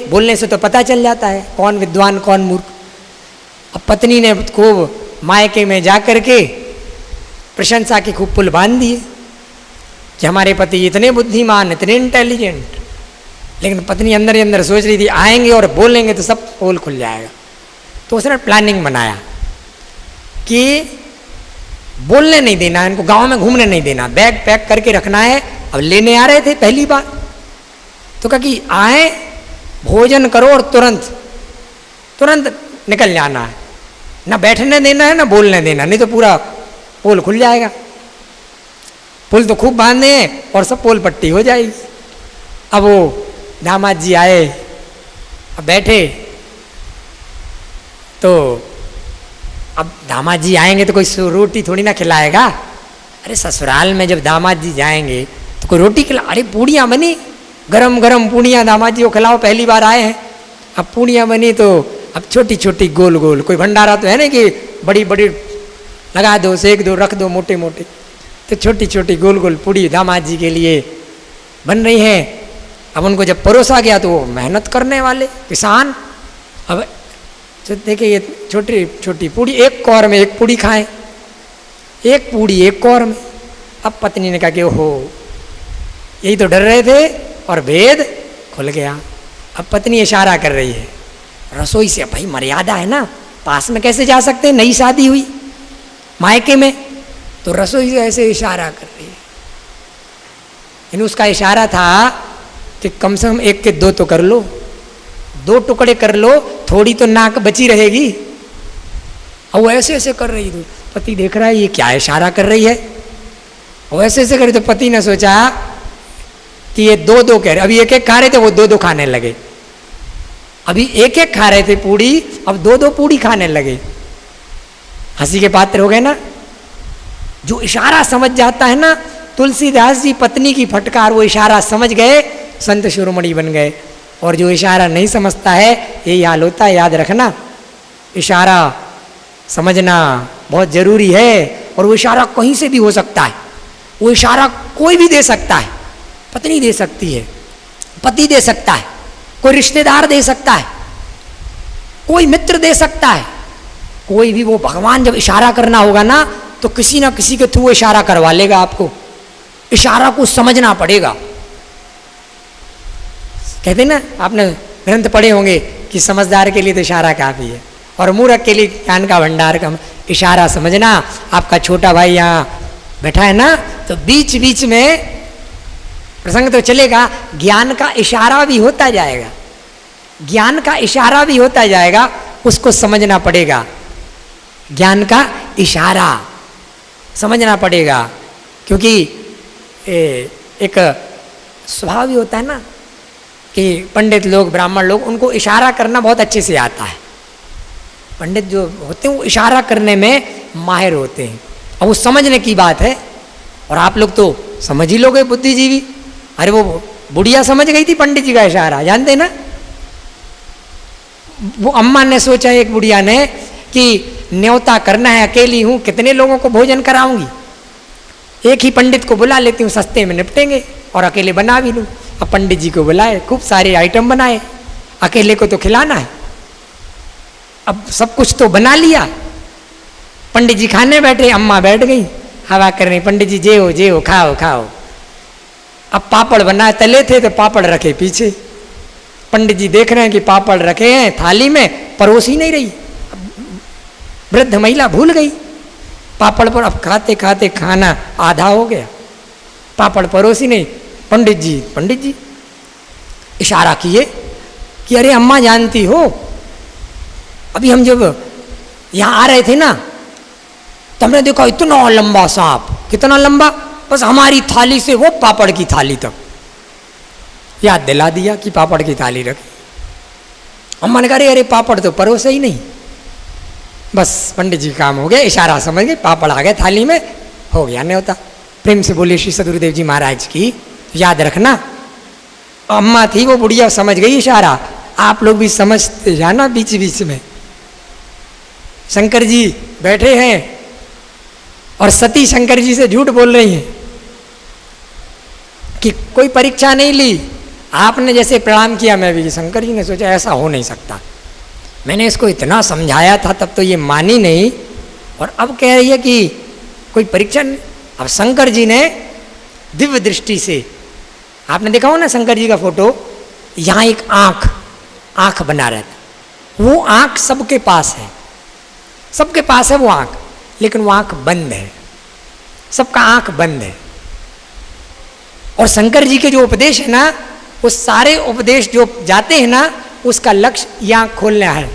बोलने से तो पता चल जाता है कौन विद्वान कौन मूर्ख। अब पत्नी ने खूब मायके में जा कर के प्रशंसा के खूब पुल बांध दिए कि हमारे पति इतने बुद्धिमान, इतने इंटेलिजेंट। लेकिन पत्नी अंदर ही अंदर सोच रही थी आएंगे और बोलेंगे तो सब पोल खुल जाएगा। तो उसने प्लानिंग बनाया कि बोलने नहीं देना, इनको गांव में घूमने नहीं देना, बैग पैक करके रखना है। अब लेने आ रहे थे पहली बार, तो कहा कि आए, भोजन करो और तुरंत निकल जाना है, ना बैठने देना है ना बोलने देना, नहीं तो पूरा पोल खुल जाएगा। पुल तो खूब बांधे हैं और सब पोल पट्टी हो जाएगी। अब वो दामाद जी आए, अब बैठे, तो अब दामाद जी आएंगे तो कोई रोटी थोड़ी ना खिलाएगा। अरे ससुराल में जब दामाद जी जाएंगे तो कोई रोटी खिला, अरे पूड़ियाँ बनी, गरम गरम पूड़ियाँ दामाद जी को खिलाओ, पहली बार आए हैं। अब पूड़ियाँ बनी तो अब छोटी छोटी गोल गोल, कोई भंडारा तो है ना कि बड़ी बड़ी लगा दो, सेक दो, रख दो मोटे मोटे, तो छोटी छोटी गोल गोल पूड़ी दामाद जी के लिए बन रही हैं। अब उनको जब परोसा गया तो वो मेहनत करने वाले किसान, अब देखिए ये छोटी छोटी पूड़ी, एक कौर में एक पूड़ी खाएं, एक पूड़ी एक कौर में। अब पत्नी ने कहा कि ओहो, यही तो डर रहे थे और भेद खुल गया। अब पत्नी इशारा कर रही है रसोई से, भाई मर्यादा है ना, पास में कैसे जा सकते हैं, नई शादी हुई मायके में, तो रसोई से ऐसे इशारा कर रही है। यानी उसका इशारा था कि कम से कम एक के दो तो कर लो, 2 टुकड़े कर लो, थोड़ी तो नाक बची रहेगी। और वो ऐसे ऐसे कर रही थी, पति देख रहा है ये क्या इशारा कर रही है, और ऐसे ऐसे करी। तो पति ने सोचा कि ये 2-2 कह रहे, अभी एक एक खा रहे थे, वो 2-2 खाने लगे। अभी एक एक खा रहे थे पूड़ी, अब 2-2 पूड़ी खाने लगे। हंसी के पात्र हो गए ना। जो इशारा समझ जाता है ना, तुलसीदास जी पत्नी की फटकार वो इशारा समझ गए, संत शिरोमणि बन गए। और जो इशारा नहीं समझता है यही हाल होता है। याद रखना, इशारा समझना बहुत जरूरी है। और वो इशारा कहीं से भी हो सकता है। वो इशारा कोई भी दे सकता है, पत्नी दे सकती है, पति दे सकता है, कोई रिश्तेदार दे सकता है, कोई मित्र दे सकता है, कोई भी। वो भगवान जब इशारा करना होगा ना तो किसी ना किसी के थ्रू इशारा करवा लेगा आपको। इशारा को समझना पड़ेगा। कहते ना, आपने ग्रंथ पढ़े होंगे कि समझदार के लिए तो इशारा काफी है और मूर्ख के लिए ज्ञान का भंडार का। इशारा समझना। आपका छोटा भाई यहाँ बैठा है ना, तो बीच बीच में प्रसंग तो चलेगा, ज्ञान का इशारा भी होता जाएगा, ज्ञान का इशारा भी होता जाएगा, उसको समझना पड़ेगा। ज्ञान का इशारा समझना पड़ेगा, क्योंकि एक स्वभाव भी होता है ना कि पंडित लोग, ब्राह्मण लोग, उनको इशारा करना बहुत अच्छे से आता है। पंडित जो होते हैं वो इशारा करने में माहिर होते हैं। और वो समझने की बात है। और आप लोग तो समझ ही लोगे, बुद्धिजीवी। अरे वो बुढ़िया समझ गई थी पंडित जी का इशारा, जानते ना। वो अम्मा ने सोचा, एक बुढ़िया ने, कि न्योता करना है, अकेली हूँ, कितने लोगों को भोजन कराऊंगी, एक ही पंडित को बुला लेती हूँ, सस्ते में निपटेंगे और अकेले बना भी लूँ। अब पंडित जी को बुलाए, खूब सारे आइटम बनाए, अकेले को तो खिलाना है। अब सब कुछ तो बना लिया, पंडित जी खाने बैठे, अम्मा बैठ गई हवा करने, पंडित जी जे हो खाओ खाओ। अब पापड़ बनाए, तले थे तो पापड़ रखे पीछे। पंडित जी देख रहे हैं कि पापड़ रखे हैं थाली में, परोस ही नहीं रही। वृद्ध महिला भूल गई पापड़ पर। अब खाते खाते खाना आधा हो गया, पापड़ परोस ही नहीं। पंडित जी इशारा किए कि अरे अम्मा जानती हो, अभी हम जब यहाँ आ रहे थे ना, तो हमने देखा इतना लंबा सांप। कितना लंबा? बस हमारी थाली से वो पापड़ की थाली तक। याद दिला दिया कि पापड़ की थाली रखी। अम्मा ने कहा अरे पापड़ तो परोसे ही नहीं। बस पंडित जी काम हो गया, इशारा समझ गए, पापड़ आ गए थाली में, हो गया न्योता। प्रेम से बोलिए श्री सदगुरुदेव जी महाराज की। याद रखना, अम्मा थी वो बुढ़िया, समझ गई इशारा। आप लोग भी समझते जाना बीच बीच में। शंकर जी बैठे हैं और सती शंकर जी से झूठ बोल रही हैं कि कोई परीक्षा नहीं ली, आपने जैसे प्रणाम किया मैं भी। शंकर जी ने सोचा ऐसा हो नहीं सकता, मैंने इसको इतना समझाया था तब तो ये मानी नहीं, और अब कह रही है कि कोई परीक्षा नहीं। अब शंकर जी ने दिव्य दृष्टि से, आपने देखा हो ना शंकर जी का फोटो, यहाँ एक आंख बना रहता। वो आंख सबके पास है, सबके पास है वो आंख, लेकिन वो आंख बंद है, सबका आंख बंद है। और शंकर जी के जो उपदेश है ना, वो सारे उपदेश जो जाते हैं ना, उसका लक्ष्य ये आंख खोलना है।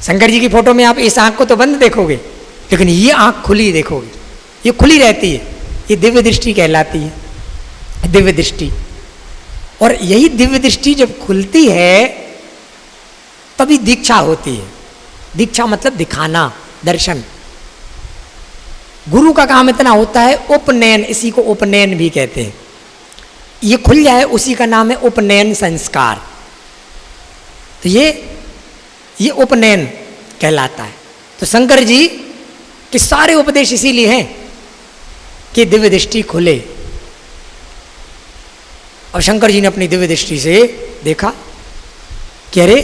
शंकर जी की फोटो में आप इस आंख को तो बंद देखोगे, लेकिन ये आंख खुली देखोगे, ये खुली रहती है। ये दिव्य दृष्टि कहलाती है, दिव्य दृष्टि। और यही दिव्य दृष्टि जब खुलती है तभी दीक्षा होती है। दीक्षा मतलब दिखाना, दर्शन। गुरु का काम इतना होता है, उपनयन, इसी को उपनयन भी कहते हैं। ये खुल जाए उसी का नाम है उपनयन संस्कार। तो ये उपनयन कहलाता है। तो शंकर जी के सारे उपदेश इसीलिए हैं कि दिव्य दृष्टि खुले। और शंकर जी ने अपनी दिव्य दृष्टि से देखा कि अरे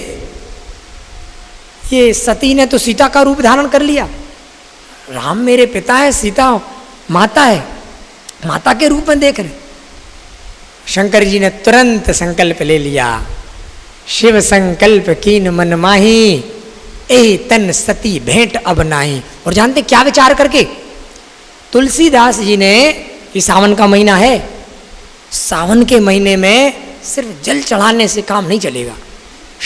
ये सती ने तो सीता का रूप धारण कर लिया, राम मेरे पिता है, सीता माता है, माता के रूप में देख रहे। शंकर जी ने तुरंत संकल्प ले लिया, शिव संकल्प कीन मन माही, ए तन सती भेंट अब नाही। और जानते क्या विचार करके? तुलसीदास जी ने, ये सावन का महीना है, सावन के महीने में सिर्फ जल चढ़ाने से काम नहीं चलेगा।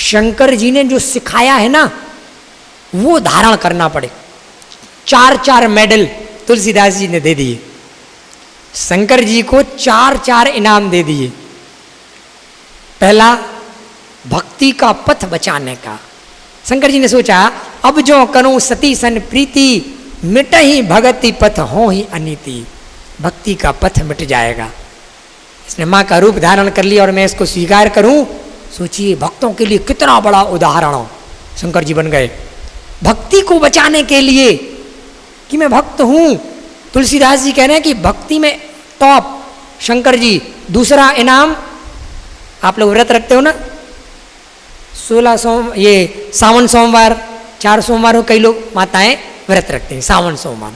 शंकर जी ने जो सिखाया है ना, वो धारण करना पड़े। 4 मेडल तुलसीदास जी ने दे दिए, शंकर जी को 4 इनाम दे दिए। पहला, भक्ति का पथ बचाने का। शंकर जी ने सोचा अब जो करूं सती सन प्रीति, मिट ही भगति पथ हो ही अनीति। भक्ति का पथ मिट जाएगा। इसने माँ का रूप धारण कर लिया और मैं इसको स्वीकार करूं। सोचिए भक्तों के लिए कितना बड़ा उदाहरण शंकर जी बन गए। भक्ति को बचाने के लिए कि मैं भक्त हूं। तुलसीदास जी कह रहे हैं कि भक्ति में टॉप शंकर जी। दूसरा इनाम, आप लोग व्रत रखते हो ना, 16 ये सावन सोमवार, 4 सोमवार हो, कई लोग माताएं व्रत रखते हैं सावन सोमवार,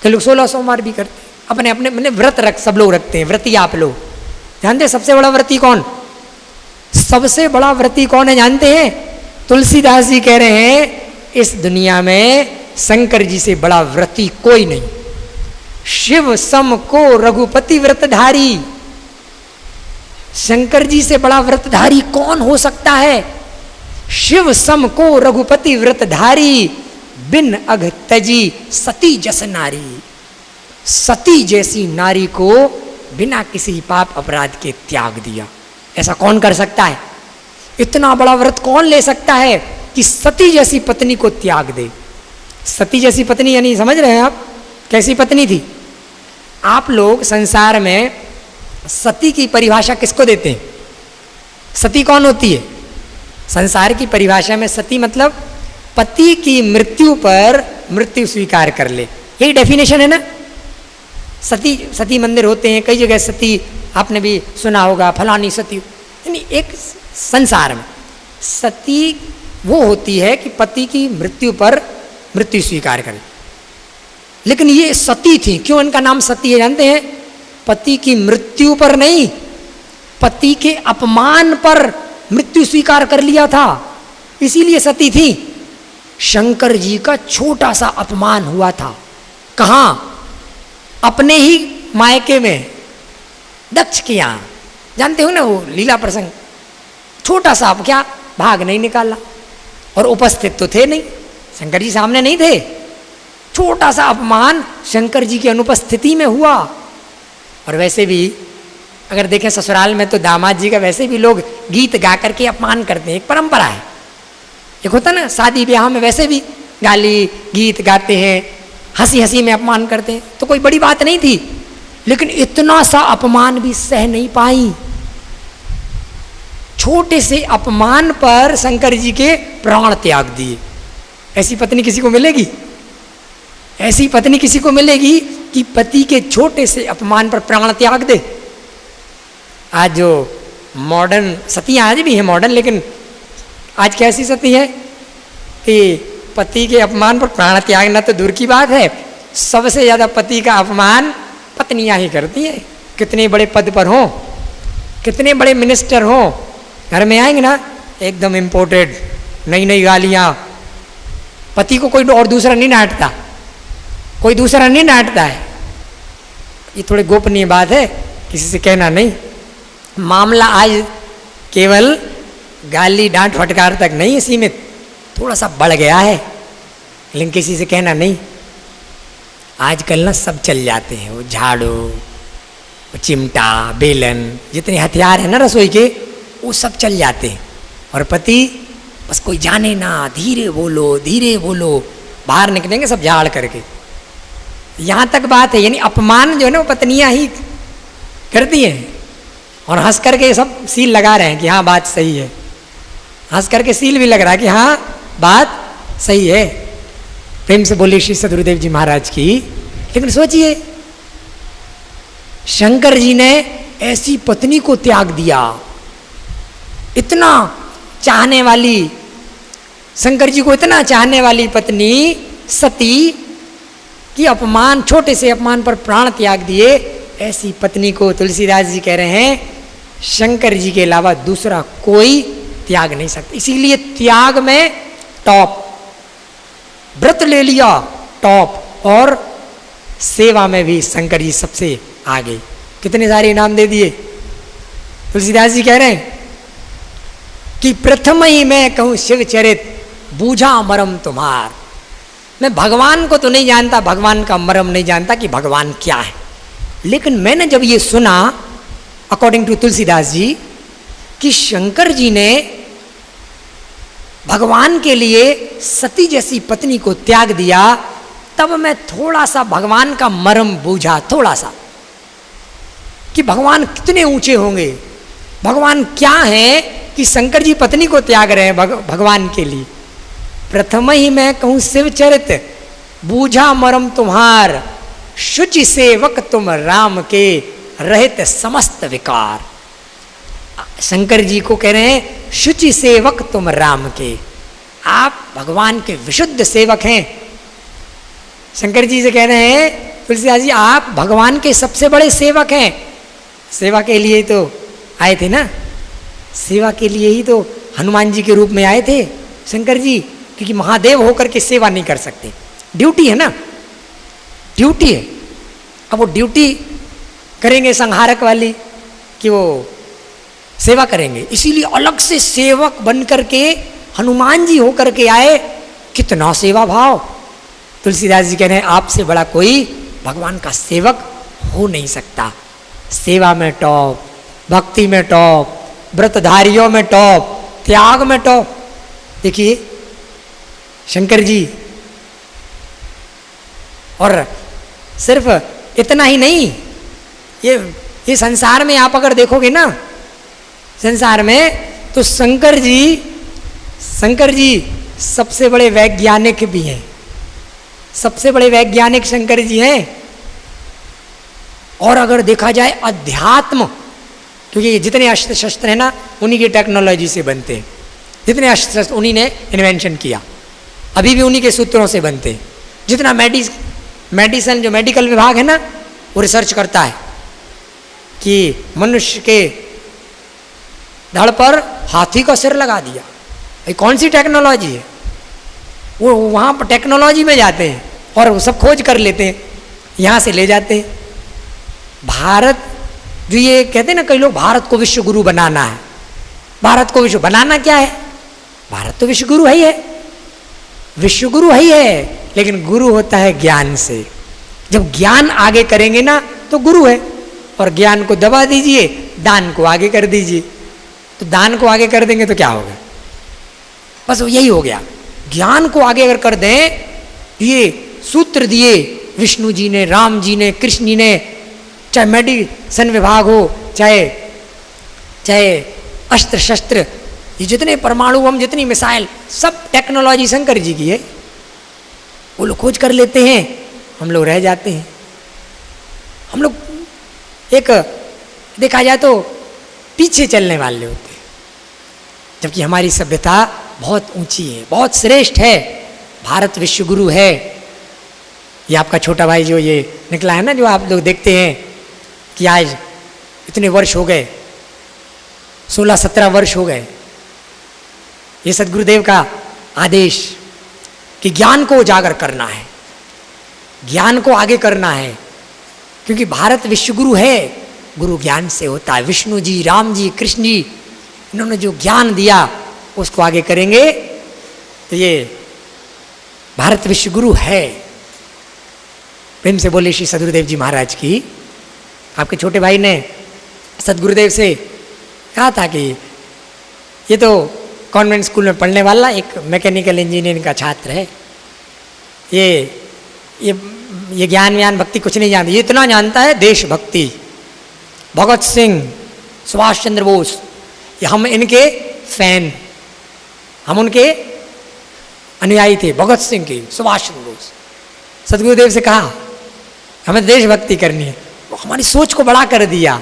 कई लोग 16 सोमवार भी करते हैं। अपने अपने मैंने व्रत रख सब लोग रखते हैं। व्रती आप लोग जानते हैं सबसे बड़ा व्रती कौन? सबसे बड़ा व्रती कौन है जानते हैं? तुलसीदास जी कह रहे हैं इस दुनिया में शंकर जी से बड़ा व्रती कोई नहीं। शिव सम को रघुपति व्रतधारी, शंकर जी से बड़ा व्रतधारी कौन हो सकता है? शिव सम को रघुपति व्रतधारी, बिन अघ तजी सती जस नारी। सती जैसी नारी को बिना किसी पाप अपराध के त्याग दिया, ऐसा कौन कर सकता है? इतना बड़ा व्रत कौन ले सकता है कि सती जैसी पत्नी को त्याग दे? सती जैसी पत्नी यानी समझ रहे हैं आप कैसी पत्नी थी? आप लोग संसार में सती की परिभाषा किसको देते हैं? सती कौन होती है? संसार की परिभाषा में सती मतलब पति की मृत्यु पर मृत्यु स्वीकार कर ले, यही डेफिनेशन है ना। सती सती मंदिर होते हैं कई जगह, सती आपने भी सुना होगा, फलानी सती। यानी एक संसार में सती वो होती है कि पति की मृत्यु पर मृत्यु स्वीकार करे। लेकिन ये सती थी, क्यों इनका नाम सती है जानते हैं? पति की मृत्यु पर नहीं, पति के अपमान पर मृत्यु स्वीकार कर लिया था, इसीलिए सती थी। शंकर जी का छोटा सा अपमान हुआ था, कहाँ? अपने ही मायके में, दक्ष के यहाँ। जानते हो ना वो लीला प्रसंग, छोटा सा क्या भाग नहीं निकाला, और उपस्थित तो थे नहीं, शंकर जी सामने नहीं थे। छोटा सा अपमान शंकर जी की अनुपस्थिति में हुआ। और वैसे भी अगर देखें ससुराल में तो दामाद जी का वैसे भी लोग गीत गा करके अपमान करते हैं, एक परंपरा है। एक होता ना शादी ब्याह में वैसे भी गाली गीत गाते हैं, हंसी हंसी में अपमान करते हैं, तो कोई बड़ी बात नहीं थी। लेकिन इतना सा अपमान भी सह नहीं पाई। छोटे से अपमान पर शंकर जी के प्राण त्याग दिए। ऐसी पत्नी किसी को मिलेगी? ऐसी पत्नी किसी को मिलेगी कि पति के छोटे से अपमान पर प्राण त्याग दे? आज जो मॉडर्न सतियां आज भी है मॉडर्न, लेकिन आज कैसी सती है कि पति के अपमान पर प्राण त्यागना तो दूर की बात है, सबसे ज्यादा पति का अपमान पत्नियां ही करती हैं। कितने बड़े पद पर हों, कितने बड़े मिनिस्टर हों, घर में आएंगे ना एकदम इम्पोर्टेड नई नई गालियां। पति को कोई और दूसरा नहीं डांटता, कोई दूसरा नहीं डांटता है। ये थोड़ी गोपनीय बात है, किसी से कहना नहीं। मामला आज केवल गाली डांट फटकार तक नहीं है सीमित, थोड़ा सा बढ़ गया है, लेकिन किसी से कहना नहीं। आजकल ना सब चल जाते हैं, वो झाड़ू, वो चिमटा, बेलन, जितने हथियार हैं ना रसोई के, वो सब चल जाते हैं। और पति बस कोई जाने ना, धीरे बोलो, बाहर निकलेंगे सब झाड़ करके। यहाँ तक बात है, यानी अपमान जो है ना वो पत्नियां ही करती हैं। और हंस करके सब सील लगा रहे हैं कि हाँ बात सही है, हंस करके सील भी लग रहा है कि हाँ बात सही है। प्रेम से बोलिए श्री सदगुरुदेव जी महाराज की। लेकिन सोचिए शंकर जी ने ऐसी पत्नी को त्याग दिया, इतना चाहने वाली, शंकर जी को इतना चाहने वाली पत्नी सती की अपमान, छोटे से अपमान पर प्राण त्याग दिए। ऐसी पत्नी को तुलसीदास जी कह रहे हैं शंकर जी के अलावा दूसरा कोई त्याग नहीं सकता। इसीलिए त्याग में टॉप, व्रत ले लिया टॉप, और सेवा में भी शंकर जी सबसे आगे। कितने सारे इनाम दे दिए। तुलसीदास जी कह रहे हैं कि प्रथम ही मैं कहूं शिव चरित, बूझा मरम तुम्हार। मैं भगवान को तो नहीं जानता, भगवान का मरम नहीं जानता कि भगवान क्या है, लेकिन मैंने जब ये सुना अकॉर्डिंग टू तुलसीदास जी कि शंकर जी ने भगवान के लिए सती जैसी पत्नी को त्याग दिया, तब मैं थोड़ा सा भगवान का मर्म बूझा, थोड़ा सा, कि भगवान कितने ऊंचे होंगे, भगवान क्या है कि शंकर जी पत्नी को त्याग रहे हैं भगवान के लिए। प्रथम ही मैं कहूं शिव चरित, बूझा मरम तुम्हार, शुचि सेवक तुम राम के, रहित समस्त विकार। शंकर जी को कह रहे हैं शुचि सेवक तुम राम के, आप भगवान के विशुद्ध सेवक हैं। शंकर जी से कह रहे हैं तुलसीदास जी आप भगवान के सबसे बड़े सेवक हैं। सेवा के लिए तो आए थे ना, सेवा के लिए ही तो हनुमान जी के रूप में आए थे शंकर जी, क्योंकि महादेव होकर के सेवा नहीं कर सकते, ड्यूटी है ना, ड्यूटी है। अब वो ड्यूटी करेंगे संहारक वाली कि वो सेवा करेंगे, इसीलिए अलग से सेवक बन करके हनुमान जी होकर के आए। कितना सेवा भाव। तुलसीदास जी कह रहे हैं आपसे बड़ा कोई भगवान का सेवक हो नहीं सकता। सेवा में टॉप, भक्ति में टॉप, व्रतधारियों में टॉप, त्याग में टॉप। देखिए शंकर जी, और सिर्फ इतना ही नहीं, ये संसार में आप अगर देखोगे ना, संसार में तो शंकर जी सबसे बड़े वैज्ञानिक भी हैं, सबसे बड़े वैज्ञानिक शंकर जी हैं। और अगर देखा जाए अध्यात्म, क्योंकि जितने अस्त्र शस्त्र हैं ना उन्हीं की टेक्नोलॉजी से बनते हैं, जितने अस्त्र शस्त्र उन्हीं ने इन्वेंशन किया, अभी भी उन्हीं के सूत्रों से बनते हैं। जितना मेडिसिन जो मेडिकल विभाग है ना वो रिसर्च करता है कि मनुष्य के धड़ पर हाथी का सिर लगा दिया, ये कौन सी टेक्नोलॉजी है। वो वहाँ पर टेक्नोलॉजी में जाते हैं और वो सब खोज कर लेते हैं, यहाँ से ले जाते हैं। भारत जो ये कहते हैं ना कई लोग, भारत को विश्व गुरु बनाना है। भारत को विश्व बनाना क्या है, भारत तो विश्व गुरु है ही है, विश्व गुरु है ही है, लेकिन गुरु होता है ज्ञान से। जब ज्ञान आगे करेंगे ना तो गुरु है, और ज्ञान को दबा दीजिए, दान को आगे कर दीजिए। तो दान को आगे कर देंगे तो क्या होगा, बस यही हो गया। ज्ञान को आगे अगर कर दें, ये सूत्र दिए विष्णु जी ने, राम जी ने, कृष्ण जी ने, चाहे मेडिसिन विभाग हो, चाहे अस्त्र शस्त्र, ये जितने परमाणु बम, जितनी मिसाइल, सब टेक्नोलॉजी शंकर जी की है। वो लोग खोज कर लेते हैं, हम लोग रह जाते हैं। हम लोग एक देखा जाए तो पीछे चलने वाले होते हैं, जबकि हमारी सभ्यता बहुत ऊंची है, बहुत श्रेष्ठ है। भारत विश्व गुरु है। ये आपका छोटा भाई जो ये निकला है ना, जो आप लोग देखते हैं कि आज इतने वर्ष हो गए, 16-17 वर्ष हो गए, ये सद्गुरुदेव का आदेश कि ज्ञान को उजागर करना है, ज्ञान को आगे करना है, क्योंकि भारत विश्व गुरु है। गुरु ज्ञान से होता है। विष्णु जी, राम जी, कृष्ण जी, इन्होंने जो ज्ञान दिया उसको आगे करेंगे तो ये भारत विश्व गुरु है। प्रेम से बोले श्री सद्गुरुदेव जी महाराज की। आपके छोटे भाई ने सद्गुरुदेव से कहा था कि ये तो कॉन्वेंट स्कूल में पढ़ने वाला एक मैकेनिकल इंजीनियरिंग का छात्र है, ये ज्ञान व्यान भक्ति कुछ नहीं जानता, ये इतना जानता है देशभक्ति। भगत सिंह, सुभाष चंद्र बोस, ये हम इनके फैन, हम उनके अनुयायी थे, भगत सिंह के, सुभाष चंद्र बोस। सद्गुरुदेव से कहा हमें देशभक्ति करनी है, वो हमारी सोच को बड़ा कर दिया।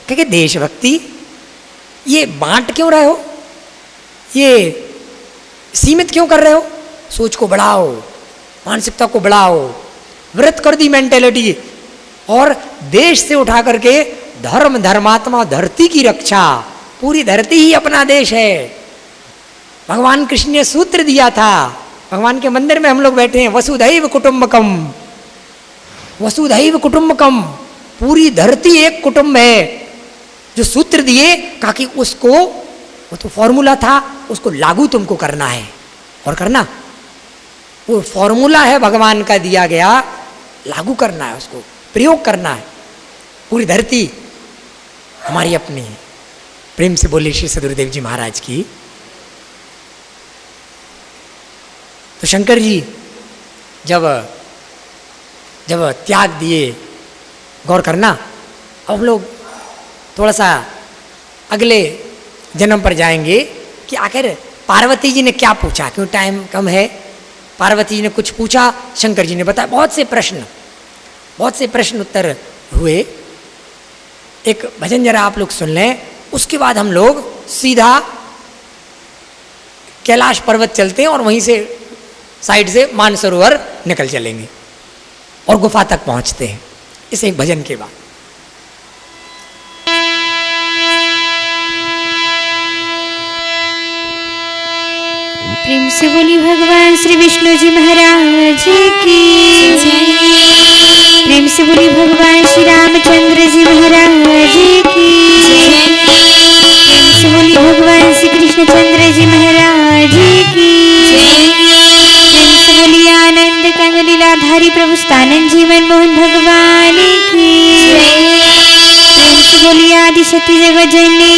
क्योंकि देशभक्ति ये बांट क्यों रहे हो, ये सीमित क्यों कर रहे हो, सोच को बढ़ाओ, मानसिकता को बढ़ाओ। व्रत कर दी मेंटेलिटी, और देश से उठा करके धर्म, धर्मात्मा, धरती की रक्षा। पूरी धरती ही अपना देश है। भगवान कृष्ण ने सूत्र दिया था, भगवान के मंदिर में हम लोग बैठे हैं, वसुधैव कुटुंबकम, वसुधैव कुटुंबकम, पूरी धरती एक कुटुंब है। जो सूत्र दिए कहा कि उसको, वो तो फॉर्मूला था, उसको लागू तुमको करना है, और करना वो फॉर्मूला है भगवान का दिया गया, लागू करना है, उसको प्रयोग करना है। पूरी धरती हमारी अपनी है। प्रेम से बोले श्री सद्गुरुदेव जी महाराज की। तो शंकर जी जब त्याग दिए, गौर करना, अब हम लोग थोड़ा सा अगले जन्म पर जाएंगे कि आखिर पार्वती जी ने क्या पूछा, क्यों टाइम कम है। पार्वती जी ने कुछ पूछा, शंकर जी ने बताया, बहुत से प्रश्न उत्तर हुए। एक भजन जरा आप लोग सुन लें, उसके बाद हम लोग सीधा कैलाश पर्वत चलते हैं और वहीं से साइड से मानसरोवर निकल चलेंगे और गुफा तक पहुंचते हैं इस एक भजन के बाद। प्रेम से बोली भगवान श्री विष्णु जी महाराज की, प्रेम से बोली भगवान श्री रामचंद्र जी महाराज की, प्रेम से बोली भगवान श्री कृष्णचंद्र जी महाराज की, प्रेम से बोली आनंद कंद लीलाधारी प्रभु स्थानंद जी मनमोहन भगवान की, प्रेम से बोली आदि शक्ति जगत जननी